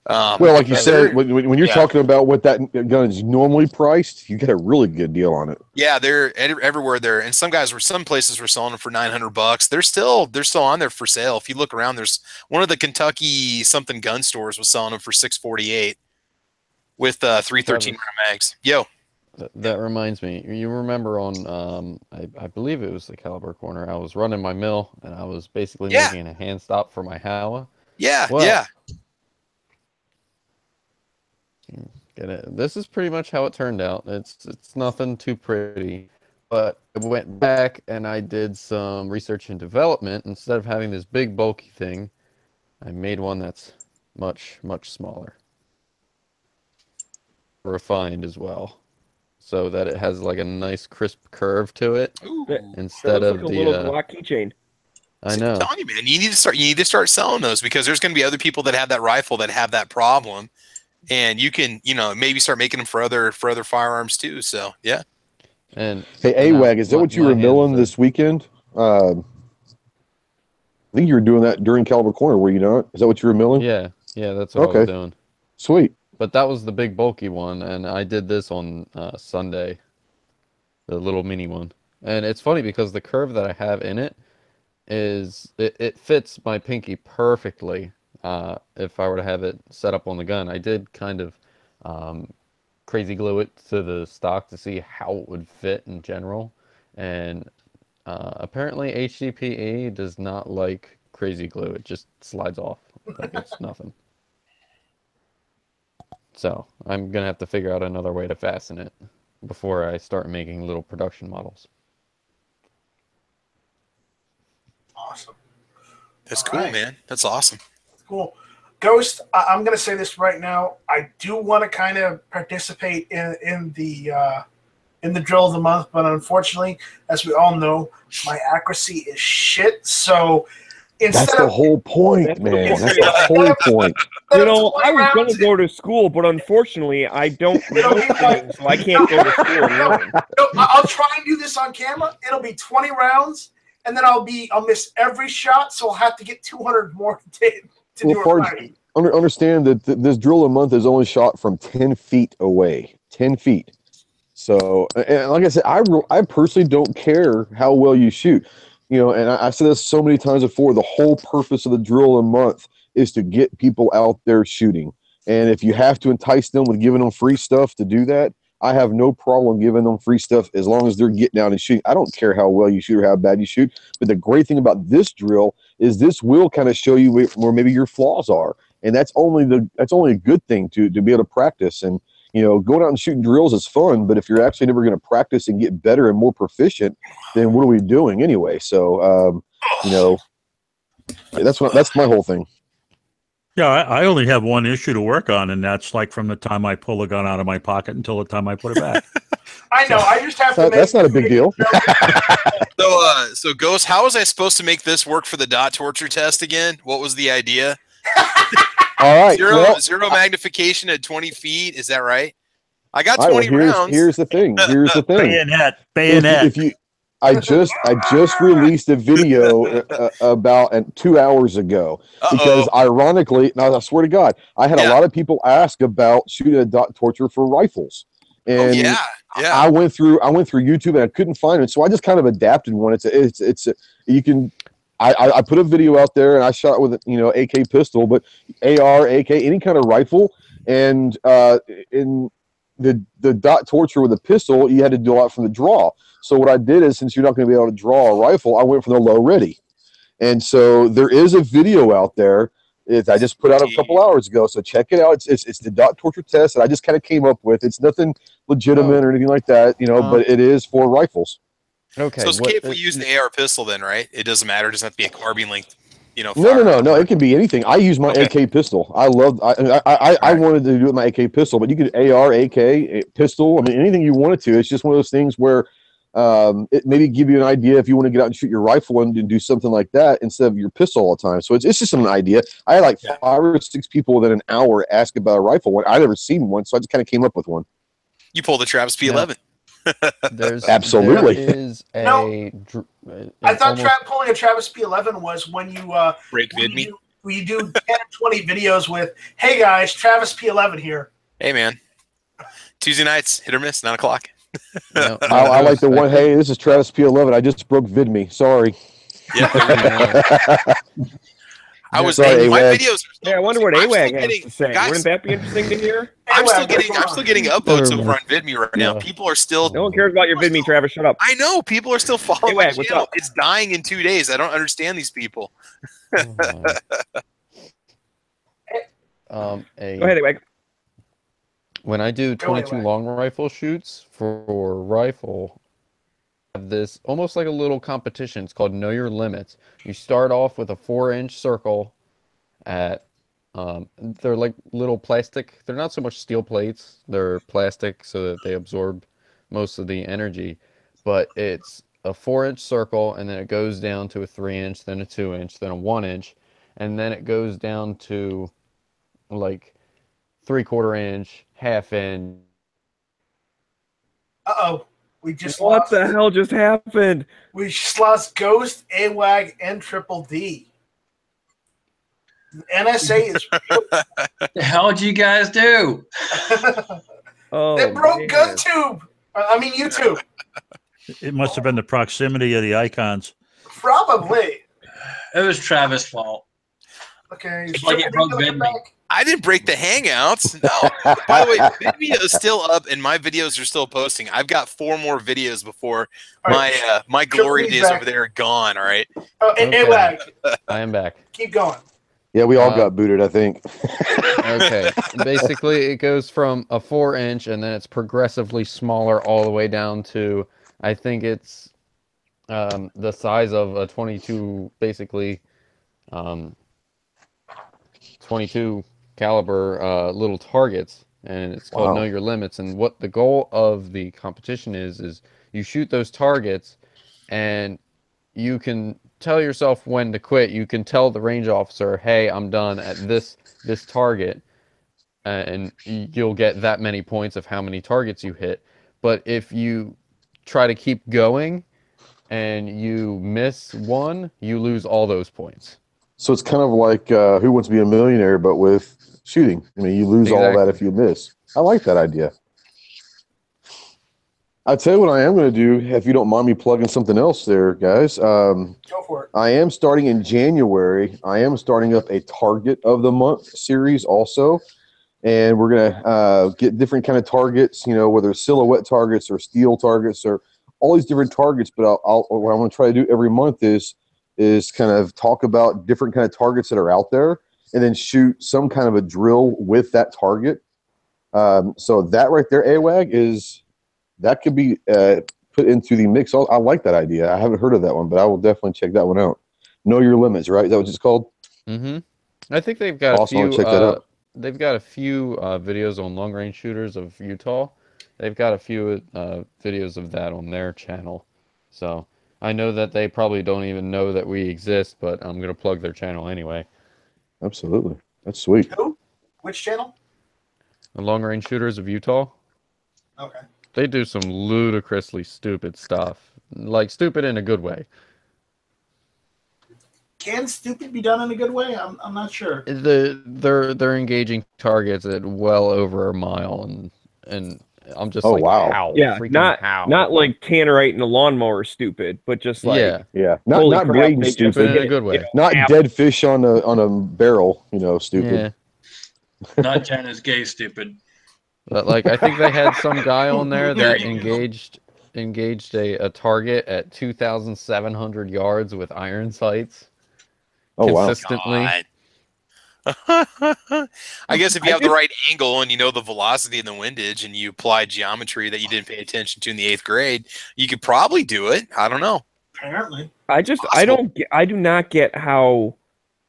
Well, like you said, when you're talking about what that gun is normally priced, you get a really good deal on it. Yeah, they're everywhere there, and some places were selling them for $900. They're still on there for sale. If you look around, there's one of the Kentucky something gun stores was selling them for $648 with 313 round mags. Yo, that reminds me. You remember on I believe it was the Caliber Corner. I was running my mill and I was basically making a hand stop for my Howa. Yeah, well, yeah. Get it. This is pretty much how it turned out. It's nothing too pretty, but I went back and I did some research and development. Instead of having this big bulky thing, I made one that's much smaller, refined as well, so that it has like a nice crisp curve to it. Ooh, instead of like the a little Glock keychain. I know. I'm telling you, man, you need to start selling those, because there's going to be other people that have that rifle that have that problem. And you can, maybe start making them for other firearms too. So yeah. And hey, AWAG, is that what you were milling this weekend? I think you were doing that during Caliber Corner, were you not? Is that what you were milling? Yeah, that's what I was doing. Sweet. But that was the big bulky one, and I did this on Sunday, the little mini one. And it's funny because the curve that I have in it it fits my pinky perfectly. If I were to have it set up on the gun, I did kind of crazy glue it to the stock to see how it would fit in general. And apparently HDPE does not like crazy glue. It just slides off like it's nothing. So I'm going to have to figure out another way to fasten it before I start making little production models. Awesome. That's cool, man. That's awesome. Cool. Ghost, I'm going to say this right now. I do want to kind of participate in the drill of the month, but unfortunately, as we all know, my accuracy is shit. So that's the whole point, man. That's the whole point. I was going to go to school, but unfortunately, I don't know things, so I can't go to school and learn. I'll try and do this on camera. It'll be 20 rounds, and then I'll miss every shot, so I'll have to get 200 more to do it right. Understand that this drill a month is only shot from 10 feet away. 10 feet. So, and like I said, I personally don't care how well you shoot. And I said this so many times before, the whole purpose of the drill a month is to get people out there shooting. And if you have to entice them with giving them free stuff to do that, I have no problem giving them free stuff as long as they're getting out and shooting. I don't care how well you shoot or how bad you shoot. But the great thing about this drill is this will kind of show you where maybe your flaws are. And that's only a good thing to be able to practice. And, going out and shooting drills is fun, but if you're actually never going to practice and get better and more proficient, then what are we doing anyway? So, that's my whole thing. Yeah, I only have one issue to work on, and that's like from the time I pull a gun out of my pocket until the time I put it back. I know. I just have to. That's not a big deal. So, Ghost, how was I supposed to make this work for the dot torture test again? What was the idea? All right. Zero magnification at 20 feet. Is that right? I got All right, 20 rounds. here's the thing. Here's the thing. Bayonet. If you, I just released a video about 2 hours ago because ironically, now I swear to God, I had a lot of people ask about shooting a dot torture for rifles, and I went through YouTube and I couldn't find it, so I just kind of adapted one. You can. I put a video out there and I shot with AK pistol, but AR, AK, any kind of rifle, and in the dot torture with a pistol, you had to do a lot from the draw. So what I did is, since you're not going to be able to draw a rifle, I went for the low ready. And so there is a video out there that I just put out a couple hours ago. So check it out. It's the dot torture test that I just kind of came up with. It's nothing legitimate or anything like that, but it is for rifles. Okay. So it's okay if we use the AR pistol then, right? It doesn't matter. It doesn't have to be a carbine length. No. It can be anything. I use my AK pistol. I wanted to do it with my AK pistol, but you could AR, AK, pistol. I mean, anything you wanted to. It's just one of those things where it maybe give you an idea if you want to get out and shoot your rifle and do something like that instead of your pistol all the time. So it's just an idea. I had like 5 or 6 people within an hour ask about a rifle. One I never seen one, so I just kind of came up with one. You pulled the Travis P11. Absolutely. There is I thought pulling a Travis P11 was when you break VidMe. You do 10 or 20 videos with, hey guys, Travis P11 here. Hey man, Tuesday nights, hit or miss, 9 o'clock. I like the one. Hey, this is Travis P11. I just broke VidMe. Sorry. Yeah. I was sorry, my videos. I wonder what AWAG has to say. Guys, wouldn't that be interesting to hear? I'm still getting upvotes over on VidMe right now. People are still. No one cares about your VidMe, Travis. Shut up. I know people are still following my AWAG, what's channel. up? It's dying in 2 days. I don't understand these people. Go ahead, AWAG. When I do 22 long rifle shoots for rifle, I have this almost like a little competition. It's called Know Your Limits. You start off with a 4-inch circle at they're like little plastic. They're not so much steel plates. They're plastic so that they absorb most of the energy. But it's a 4-inch circle, and then it goes down to a 3-inch, then a 2-inch, then a 1-inch, and then it goes down to like 3/4 inch, half inch. We just what the hell just happened? We just lost Ghost, AWAG, and Triple D. The NSA is. The hell did you guys do? They broke GoTube. I mean YouTube. It must have been the proximity of the icons. Probably. It was Travis' fault. Okay. It's like it broke VidMe. I didn't break the Hangouts. No. By the way, VidMe is still up, and my videos are still posting. I've got 4 more videos before my glory days over there are gone. All right. Oh, and AWAG. I am back. Keep going. Yeah, we all got booted, I think. Okay. Basically, it goes from a 4-inch, and then it's progressively smaller all the way down to, I think it's the size of a 22, basically 22 caliber little targets, and it's called Know Your Limits. And what the goal of the competition is you shoot those targets, and you can tell yourself when to quit. You can tell the range officer, hey, I'm done at this target, and you'll get that many points of how many targets you hit. But if you try to keep going and you miss one, you lose all those points. So it's kind of like Who Wants to Be a Millionaire, but with shooting. I mean, you lose all that if you miss. I like that idea. I'll tell you what I am going to do, if you don't mind me plugging something else there, guys. Go for it. I am starting in January. I am starting up a Target of the Month series also. And we're going to get different kind of targets, whether it's silhouette targets or steel targets or all these different targets. But what I'm going to try to do every month is kind of talk about different kind of targets that are out there and then shoot some kind of a drill with that target. So that right there, AWAG, that could be put into the mix. I like that idea. I haven't heard of that one, but I will definitely check that one out. Know Your Limits, right? Is that what it's called? Mm-hmm. I think they've got a few. Check that out. They've got a few videos on long range shooters of Utah. They've got a few videos of that on their channel. So I know that they probably don't even know that we exist, but I'm going to plug their channel anyway. Absolutely. That's sweet. Who? Which channel? The Long Range Shooters of Utah. Okay. They do some ludicrously stupid stuff. Like, stupid in a good way. Can stupid be done in a good way? I'm not sure. They're engaging targets at well over a mile, and I'm just Oh, like, wow. how? Yeah, Freaking how? not like Tannerite and a lawnmower stupid, but just like Yeah. Yeah. holy Not crap, Braden they just Stupid stupid. in a hit, good way. Not half- dead fish on a barrel, stupid. Yeah. Not tennis gay stupid. But like, I think they had some guy on there There that you go. engaged a target at 2,700 yards with iron sights Oh, wow. consistently. God. I guess if you have the right angle and you know the velocity and the windage and you apply geometry that you didn't pay attention to in the 8th grade, you could probably do it. I don't know. Apparently. I Possible. do not get how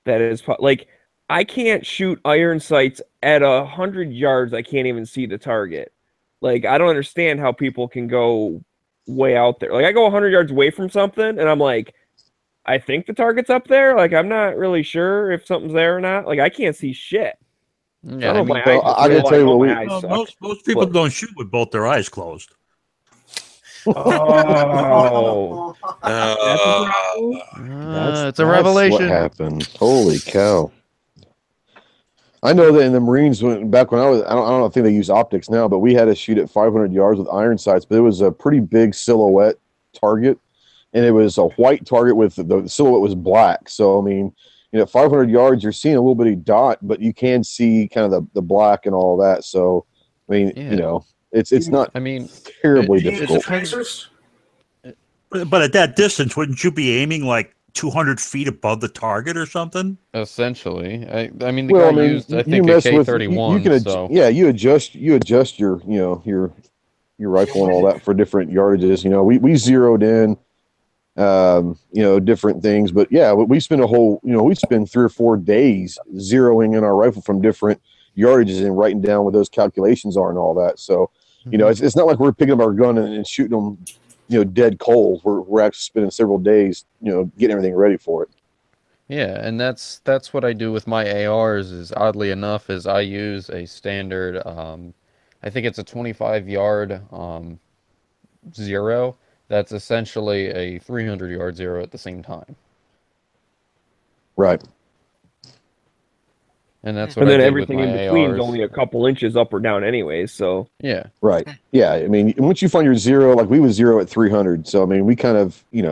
that is like I can't shoot iron sights at 100 yards. I can't even see the target. Like I don't understand how people can go way out there. Like I go 100 yards away from something and I'm like, I think the target's up there. Like I'm not really sure if something's there or not. Like I can't see shit. Yeah, I don't know I if mean, my eyes well, just I gotta go, tell you know what my eyes Well, suck. most people But- don't shoot with both their eyes closed. Oh, it's a revelation. What happened? Holy cow! I know that in the Marines, back when I was, I don't think they use optics now, but we had to shoot at 500 yards with iron sights. But it was a pretty big silhouette target, and it was a white target with the silhouette was black. So I mean, at 500 yards, you're seeing a little bitty dot, but you can see kind of the black and all that. So I mean, Yeah. it's not I mean, terribly Do you use difficult. tracers? But at that distance, wouldn't you be aiming like 200 feet above the target or something? essentially, I mean, the guy used, I think, a mess with- K-31. You can so yeah, you adjust your your rifle and all that for different yardages. We zeroed in different things, but yeah, we spend we spend 3 or 4 days zeroing in our rifle from different yardages and writing down what those calculations are and all that. So it's not like we're picking up our gun and shooting them dead cold. We're actually spending several days getting everything ready for it. yeah, and that's what I do with my ARs. Is oddly enough, is I use a standard. I think it's a 25-yard zero. That's essentially a 300-yard zero at the same time. Right. And that's what and I then did everything with in my between is ARs. only a couple inches up or down, anyways. So Yeah. Right. Yeah. I mean, once you find your zero, like we was zero at 300. So, I mean, we kind of, you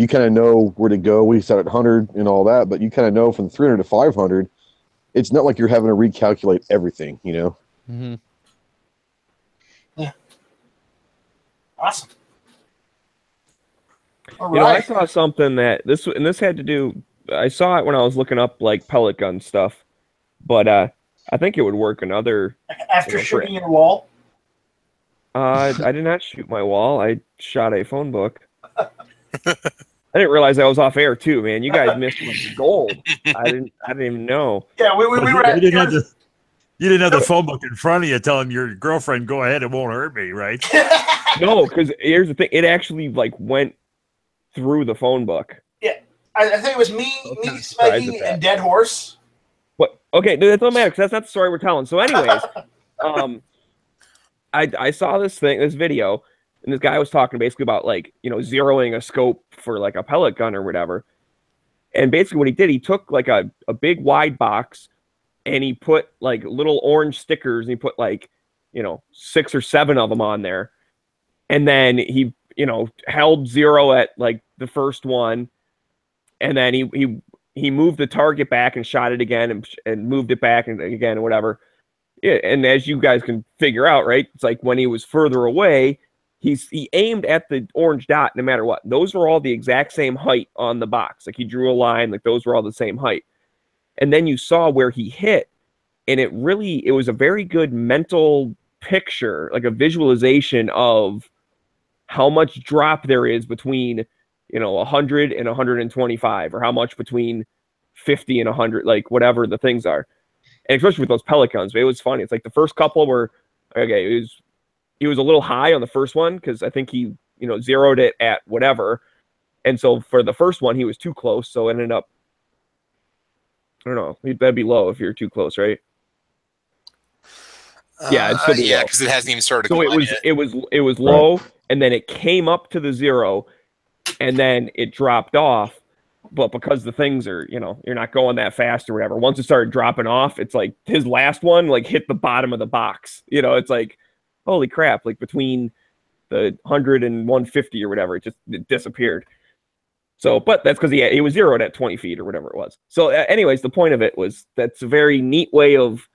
kind of know where to go. We set at 100 and all that, but you kind of know from 300 to 500, it's not like you're having to recalculate everything, Mm-hmm. Awesome. All I right. saw something that this had to do. I saw it when I was looking up like pellet gun stuff, but I think it would work in other. After for- shooting your wall. I did not shoot my wall. I shot a phone book. I didn't realize I was off air too, man. You guys missed gold. I didn't even know. Yeah, we were You at. didn't have the phone book in front of you telling your girlfriend, go ahead, it won't hurt me, right? No, because here's the thing. It actually like went through the phone book. I think it was me, kind of surprised Smeggy, at that. and Dead Horse. What? Okay, that doesn't matter because that's not the story we're telling. So, anyways, I saw this video, and this guy was talking basically about like zeroing a scope for like a pellet gun or whatever. And basically, what he did, he took like a big wide box, and he put like little orange stickers, and he put like 6 or 7 of them on there, and then he held zero at like the first one. And then he moved the target back and shot it again and moved it back and again and whatever. Yeah, and as you guys can figure out, right? It's like when he was further away, he aimed at the orange dot no matter what. Those were all the exact same height on the box. Like he drew a line, like those were all the same height. And then you saw where he hit, and it was a very good mental picture, like a visualization of how much drop there is between 100 and 125, or how much between 50 and 100, like whatever the things are. And especially with those pellet guns, it was funny. It's like the first couple were okay. He was a little high on the first one because I think he zeroed it at whatever, and so for the first one he was too close, so it ended up I don't know. That'd be low if you're too close, right? Yeah, it'd still be yeah, low. because it hasn't even started. So it was low, and then it came up to the 0, and then it dropped off. But because the things are, you're not going that fast or whatever. Once it started dropping off, it's like his last one like hit the bottom of the box. It's like, holy crap! Like between the 100 and 150 or whatever, it disappeared. So, but that's because he was zeroed at 20 feet or whatever it was. So, anyways, the point of it was that's a very neat way of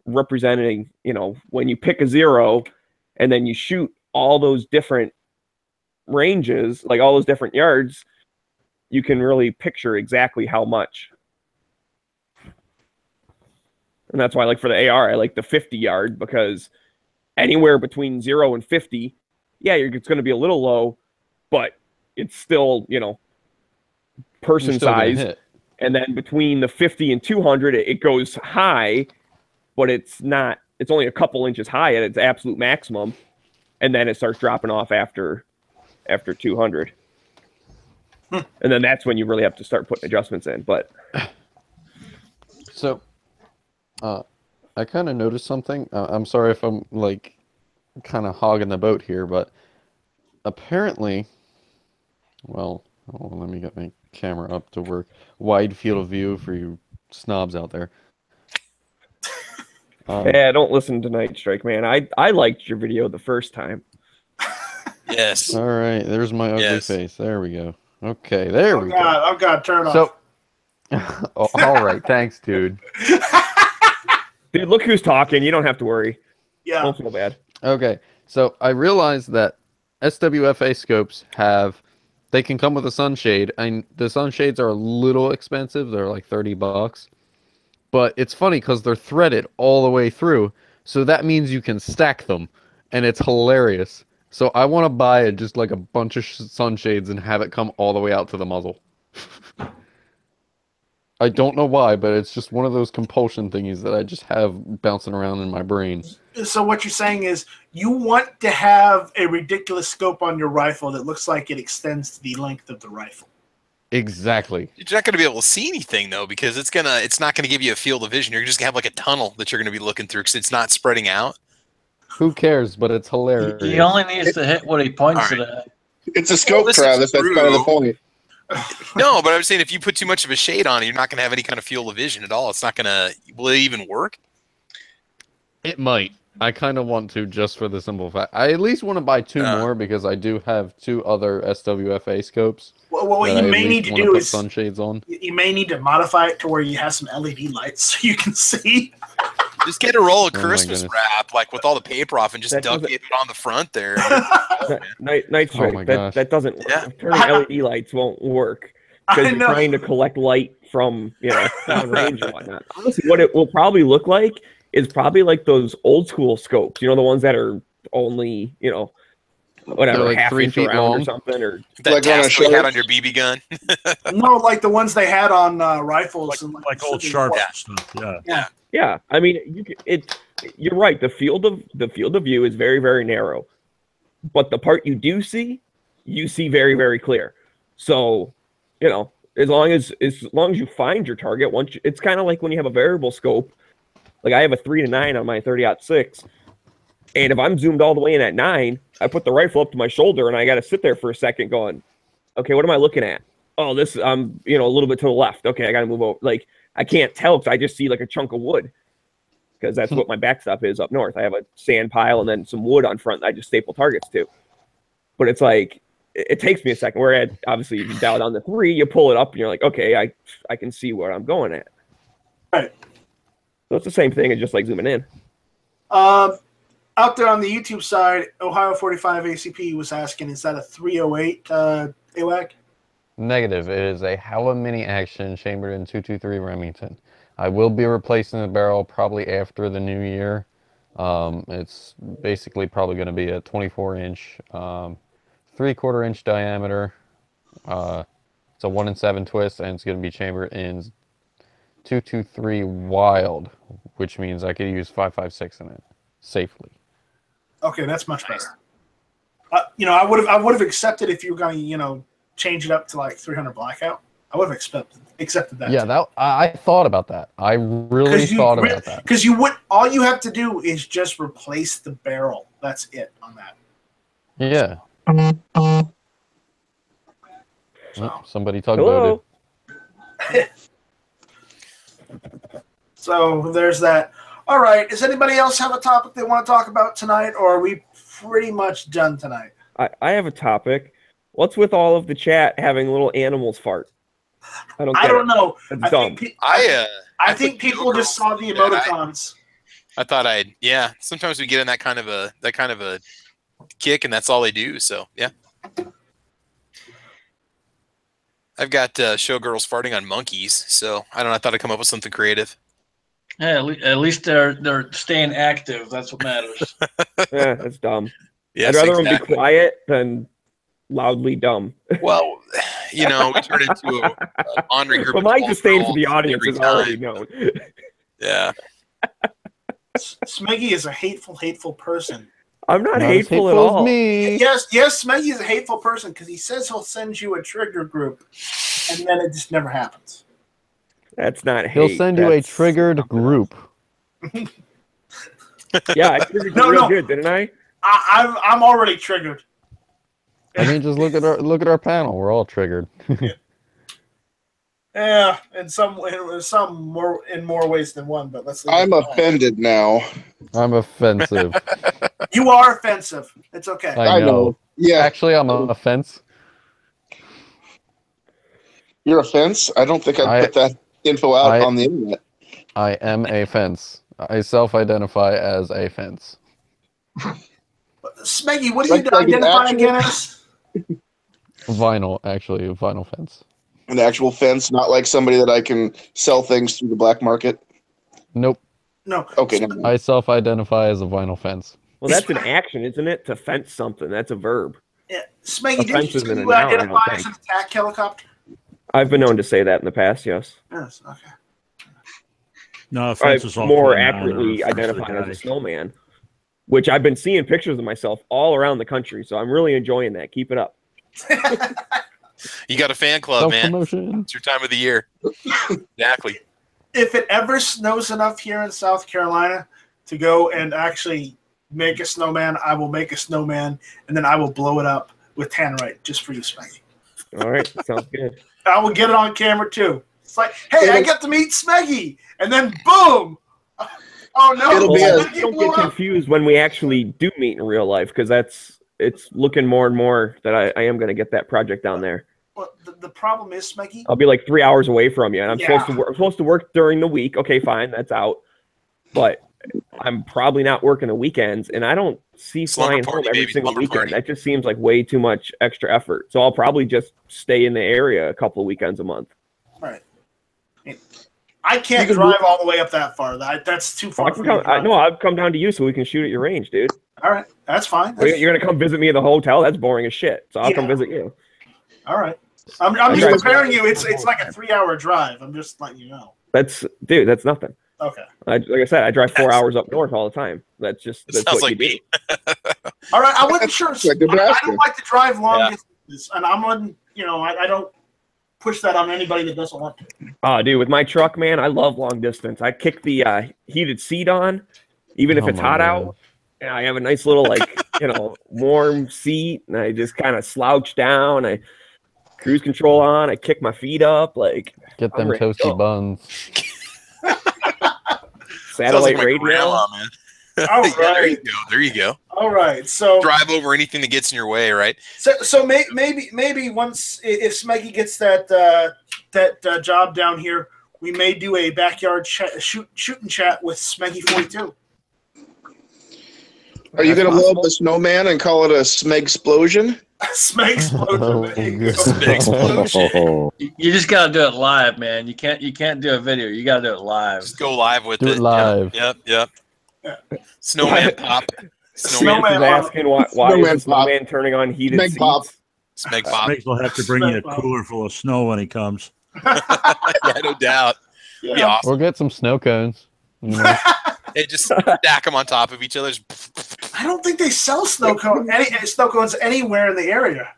representing, when you pick a 0 and then you shoot all those different ranges, like all those different yards, you can really picture exactly how much. And that's why, like for the AR, I like the 50 yard, because anywhere between 0 and 50, yeah, it's going to be a little low, but it's still, person size. And then between the 50 and 200, it goes high, but it's only a couple inches high at its absolute maximum. And then it starts dropping off after 200. And then that's when you really have to start putting adjustments in. But so, I kind of noticed something. I'm sorry if I'm like kind of hogging the boat here, but apparently, well, let me get my camera up to work. Wide field of view for you snobs out there. Yeah, don't listen to Nightstrike, man. I liked your video the first time. Yes. All right, there's my ugly face. There we go. Okay, there we go. I've got to turn off. Oh, all right, thanks, dude. Dude, look who's talking. You don't have to worry. Yeah. Don't feel bad. Okay, so I realized that SWFA scopes they can come with a sunshade, and the sunshades are a little expensive. They're like $30. But it's funny because they're threaded all the way through, so that means you can stack them, and it's hilarious. So I want to buy just like a bunch of sunshades and have it come all the way out to the muzzle. I don't know why, but it's just one of those compulsion thingies that I just have bouncing around in my brain. So what you're saying is you want to have a ridiculous scope on your rifle that looks like it extends to the length of the rifle. Exactly. You're not going to be able to see anything though, because it's not going to give you a field of vision. You're just going to have like a tunnel that you're going to be looking through because it's not spreading out. Who cares? But it's hilarious. He only needs to hit what he points it at. It's a scope, Travis. That's kind of the point. No, but I'm saying if you put too much of a shade on it, you're not going to have any kind of field of vision at all. It's not going to. Will it even work? It might. I kind of want to, just for the simple fact. I at least want to buy 2 more because I do have 2 other SWFA scopes. Well, what you may need to do is sunshades on. You may need to modify it to where you have some LED lights so you can see. Just get a roll of Christmas wrap, like with all the paper off, and just duct tape it on the front there. Nightstrike, that doesn't work. Yeah. Turning LED lights won't work because you're trying to collect light from down range and whatnot. Honestly, what it will probably look like is probably like those old school scopes. The ones that are only whatever, like half 3 inch feet around long or something, or that like task you had on your BB gun. No, like the ones they had on rifles, like old sharp stuff. Yeah. Yeah, I mean, you're right. The field of view is very, very narrow, but the part you do see, you see very, very clear. So, as long as you find your target, it's kind of like when you have a variable scope. Like I have a 3-9 on my 30-06, and if I'm zoomed all the way in at 9, I put the rifle up to my shoulder, and I got to sit there for a second, going, okay, what am I looking at? Oh, this a little bit to the left. Okay, I got to move over. Like I can't tell because I just see like a chunk of wood, because that's what my backstop is up north. I have a sand pile and then some wood on front that I just staple targets to. But it's like it takes me a second. Where obviously you dial down to 3, you pull it up, and you're like, okay, I can see where I'm going at. Right. So it's the same thing as just like zooming in. Out there on the YouTube side, Ohio 45 ACP was asking, is that a 308 AWAC? Negative. It is a Hella Mini Action chambered in 223 Remington. I will be replacing the barrel probably after the new year. It's basically probably going to be a 24-inch, 3/4-inch diameter. It's a 1-in-7 twist, and it's going to be chambered in 223 Wild, which means I could use 5.56 in it safely. Okay, that's much better. I would have accepted if you were going to change it up to like 300 blackout. I would have accepted that. Yeah, that I thought about that. I really thought about that. Because all you have to do is just replace the barrel. That's it on that. Yeah. So. Oh, somebody tugboated. So there's that. All right. Does anybody else have a topic they want to talk about tonight, or are we pretty much done tonight? I have a topic. What's with all of the chat having little animals fart? I don't know. That's dumb. I think people just saw the emoticons. I thought sometimes we get in that kind of a kick, and that's all they do. So yeah, I've got showgirls farting on monkeys. So I don't know. I thought I'd come up with something creative. Yeah, at least they're staying active. That's what matters. Yeah, that's dumb. Yes, I'd rather them be quiet than loudly dumb. Well, we turn into a laundry group. But my disdain for the audience is already known. Yeah. Smeggy is a hateful person. I'm not hateful at all. Me. Yes, Smeggy is a hateful person because he says he'll send you a trigger group, and then it just never happens. That's not hate. He'll send you a triggered group. Yeah, I triggered you real good, didn't I? I'm already triggered. I mean, just look at our panel. We're all triggered. Yeah, in more ways than one. But let's. I'm offended now. I'm offensive. You are offensive. It's okay. I know. Yeah, Actually, I'm an offense. You're a fence. I don't think I'd put that info out on the internet. I am a fence. I self-identify as a fence. Smeggy, what do you identify again as? Vinyl, actually, a vinyl fence. An actual fence, not like somebody that I can sell things through the black market. Nope. No. Okay. Never mind. I self-identify as a vinyl fence. Well, that's an action, isn't it? To fence something. That's a verb. Yeah. Smeggy, did you noun, identify as an attack helicopter? I've been known to say that in the past, yes. Yes, okay. No, fence is more accurately identified as a snowman, which I've been seeing pictures of myself all around the country, so I'm really enjoying that. Keep it up. You got a fan club, man. It's your time of the year. Exactly. If it ever snows enough here in South Carolina to go and actually make a snowman, I will make a snowman, and then I will blow it up with tannerite just for you, Smeggy. All right, sounds good. I will get it on camera too. It's like, hey, I get to meet Smeggy, and then boom! Oh no! Don't get confused when we actually do meet in real life, because it's looking more and more that I am going to get that project down there. Well, the problem is, Smeggy, I'll be like 3 hours away from you, and I'm supposed to work during the week. Okay, fine, that's out. But I'm probably not working the weekends, and I don't see flying home every single weekend. That just seems like way too much extra effort. So I'll probably just stay in the area a couple of weekends a month. Right. I can't drive all the way up that far. That's too far. I'll come down to you so we can shoot at your range, dude. All right, that's fine. You're gonna come visit me at the hotel? That's boring as shit. So I'll come visit you. All right. I'm just preparing you. It's like a 3-hour drive. I'm just letting you know. That's nothing. Okay. Like I said, I drive 4 hours up north all the time. That's sounds what like you me. do. All right, I wasn't sure. I don't like to drive long distances, and I'm on. I don't push that on anybody that doesn't want to. Oh, dude, with my truck, man, I love long distance. I kick the heated seat on, even if it's hot out. And I have a nice little warm seat, and I just kind of slouch down. I cruise control on. I kick my feet up, get them toasty buns. Satellite like radio. Grandma, man. All right. There you go. All right. So drive over anything that gets in your way, right? So maybe once if Smeggy gets that job down here, we may do a backyard shooting chat with Smeggy 42. Are you going to blow up a snowman and call it a Smeg-splosion? Smeg-splosion. You just got to do it live, man. You can't do a video. You got to do it live. Just go live with it. Do it live. Yep. Snowman pop. Snowman is asking why is the snowman turning on heated seats? Smeg pop. Smeg will have to bring you a cooler full of snow when he comes. Yeah, no doubt. Yeah. Be awesome. Or get some snow cones. Hey, just stack them on top of each other. I don't think they sell snow cones anywhere in the area.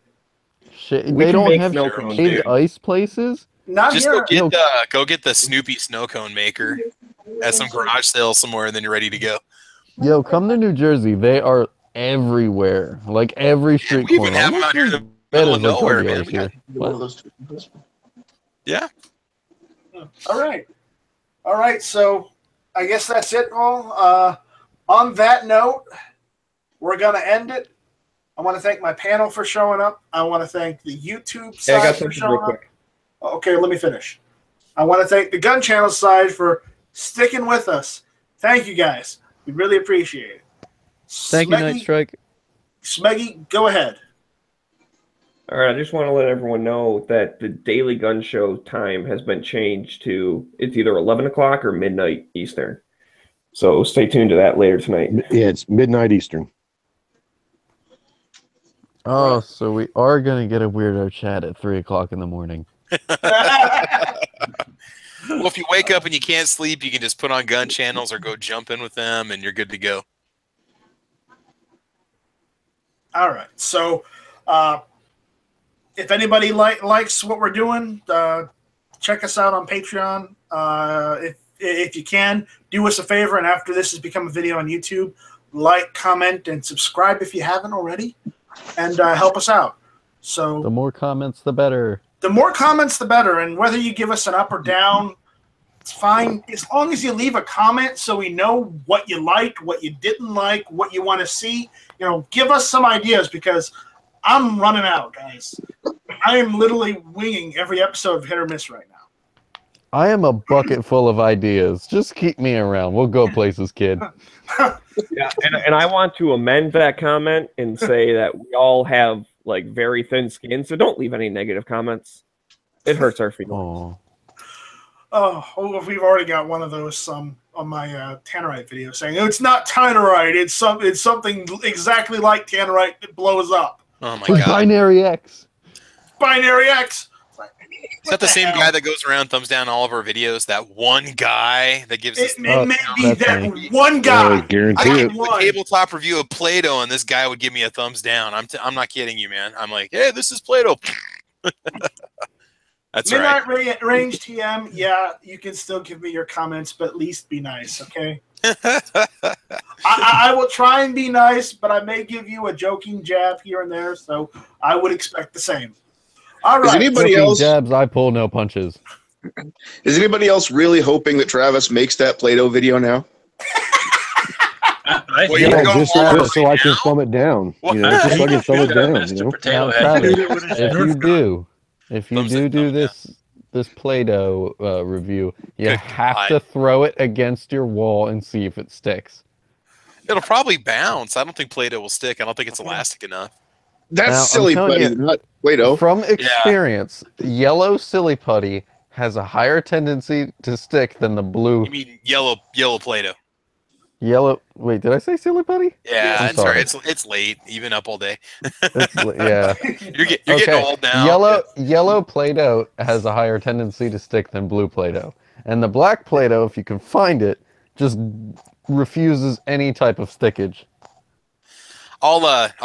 Shit, they don't have shaved ice places. Not Just here. go get the Snoopy snow cone maker at some garage sale somewhere, and then you're ready to go. Yo, come to New Jersey. They are everywhere. Like every street We corner. even have them out here in the Better middle of than car nowhere, man. dealers here. One of those two. Yeah. All right. So I guess that's it, all. On that note, we're gonna end it. I want to thank my panel for showing up. I want to thank the YouTube side Yeah, I got for something showing real up. quick. Okay, let me finish. I want to thank the Gun Channel side for sticking with us. Thank you, guys. We really appreciate it. Thank you, Nightstrike. Smeggy, go ahead. All right, I just want to let everyone know that the Daily Gun Show time has been changed to it's either 11 o'clock or midnight Eastern. So stay tuned to that later tonight. Yeah, it's midnight Eastern. Oh, so we are gonna get a weirdo chat at 3 o'clock in the morning. Well, if you wake up and you can't sleep, you can just put on gun channels or go jump in with them, and you're good to go. All right. So, if anybody likes what we're doing, check us out on Patreon. If you can, do us a favor, and after this has become a video on YouTube, like, comment, and subscribe if you haven't already, and help us out. So the more comments, the better. The more comments, the better. And whether you give us an up or down, it's fine. As long as you leave a comment so we know what you liked, what you didn't like, what you want to see. You know, give us some ideas because I'm running out, guys. I am literally winging every episode of Hit or Miss right now. I am a bucket full of ideas. Just keep me around. We'll go places, kid. Yeah, and I want to amend that comment and say that we all have like very thin skin, so don't leave any negative comments. It hurts our feelings. Oh, we've already got one of those on my Tannerite video saying it's not Tannerite, it's something exactly like Tannerite that blows up. Oh my god! Binary X. Binary X. Is that the same guy that goes around thumbs down all of our videos? That one guy that gives us. It may be that one guy. I guarantee I it. did a tabletop review of Play-Doh, and this guy would give me a thumbs down. I'm not kidding you, man. I'm like, hey, this is Play-Doh. That's right. Midnight Range TM. Yeah, you can still give me your comments, but at least be nice, okay? I will try and be nice, but I may give you a joking jab here and there, so I would expect the same. All right. Is anybody Joking else? jabs, I pull no punches. Is anybody else really hoping that Travis makes that Play-Doh video now? I Well, think you Yeah, go just hard so I can now? thumb it down. What? You know, just so I can thumb it down. Mr. You know? Potato Now, Head. Travis, Shoot it with his if Nerf you gun. do Thumbs this Play-Doh review, you Good have God. to throw it against your wall and see if it sticks. It'll probably bounce. I don't think Play-Doh will stick. I don't think it's elastic enough. That's Now, I'm silly, telling buddy. you- Not Play-Doh. From experience, yellow silly putty has a higher tendency to stick than the blue You mean yellow Play-Doh? yellow. Wait, did I say silly putty? Yeah, I'm it's all right. sorry. It's late. You've been up all day. Yeah. You're getting old now. Yellow Play-Doh has a higher tendency to stick than blue Play-Doh, and the black Play-Doh, if you can find it, just refuses any type of stickage. I'll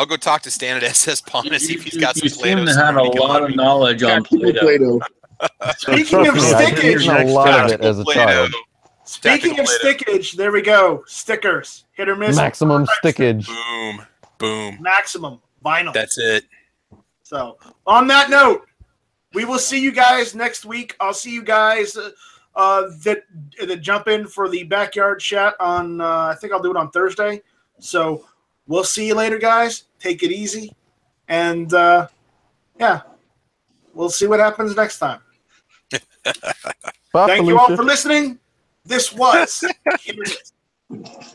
go talk to Stan at SS Pawn and see if he's got some You seem Play-Doh. to have a somewhere he can lot let of me- knowledge on Play-Doh. Play-Doh. Speaking of Trust me, I've stickage, eaten a lot of it Tactical as a Play-Doh. child. speaking of Tactical Play-Doh. stickage, there we go. Stickers. Hit or miss. Maximum stickage. Boom. Maximum. Vinyl. That's it. So, on that note, we will see you guys next week. I'll see you guys that jump in for the backyard chat on, I think I'll do it on Thursday. So, we'll see you later, guys. Take it easy. And, yeah, we'll see what happens next time. Bye, Thank you all Felicia. for listening. This was Hit or Miss.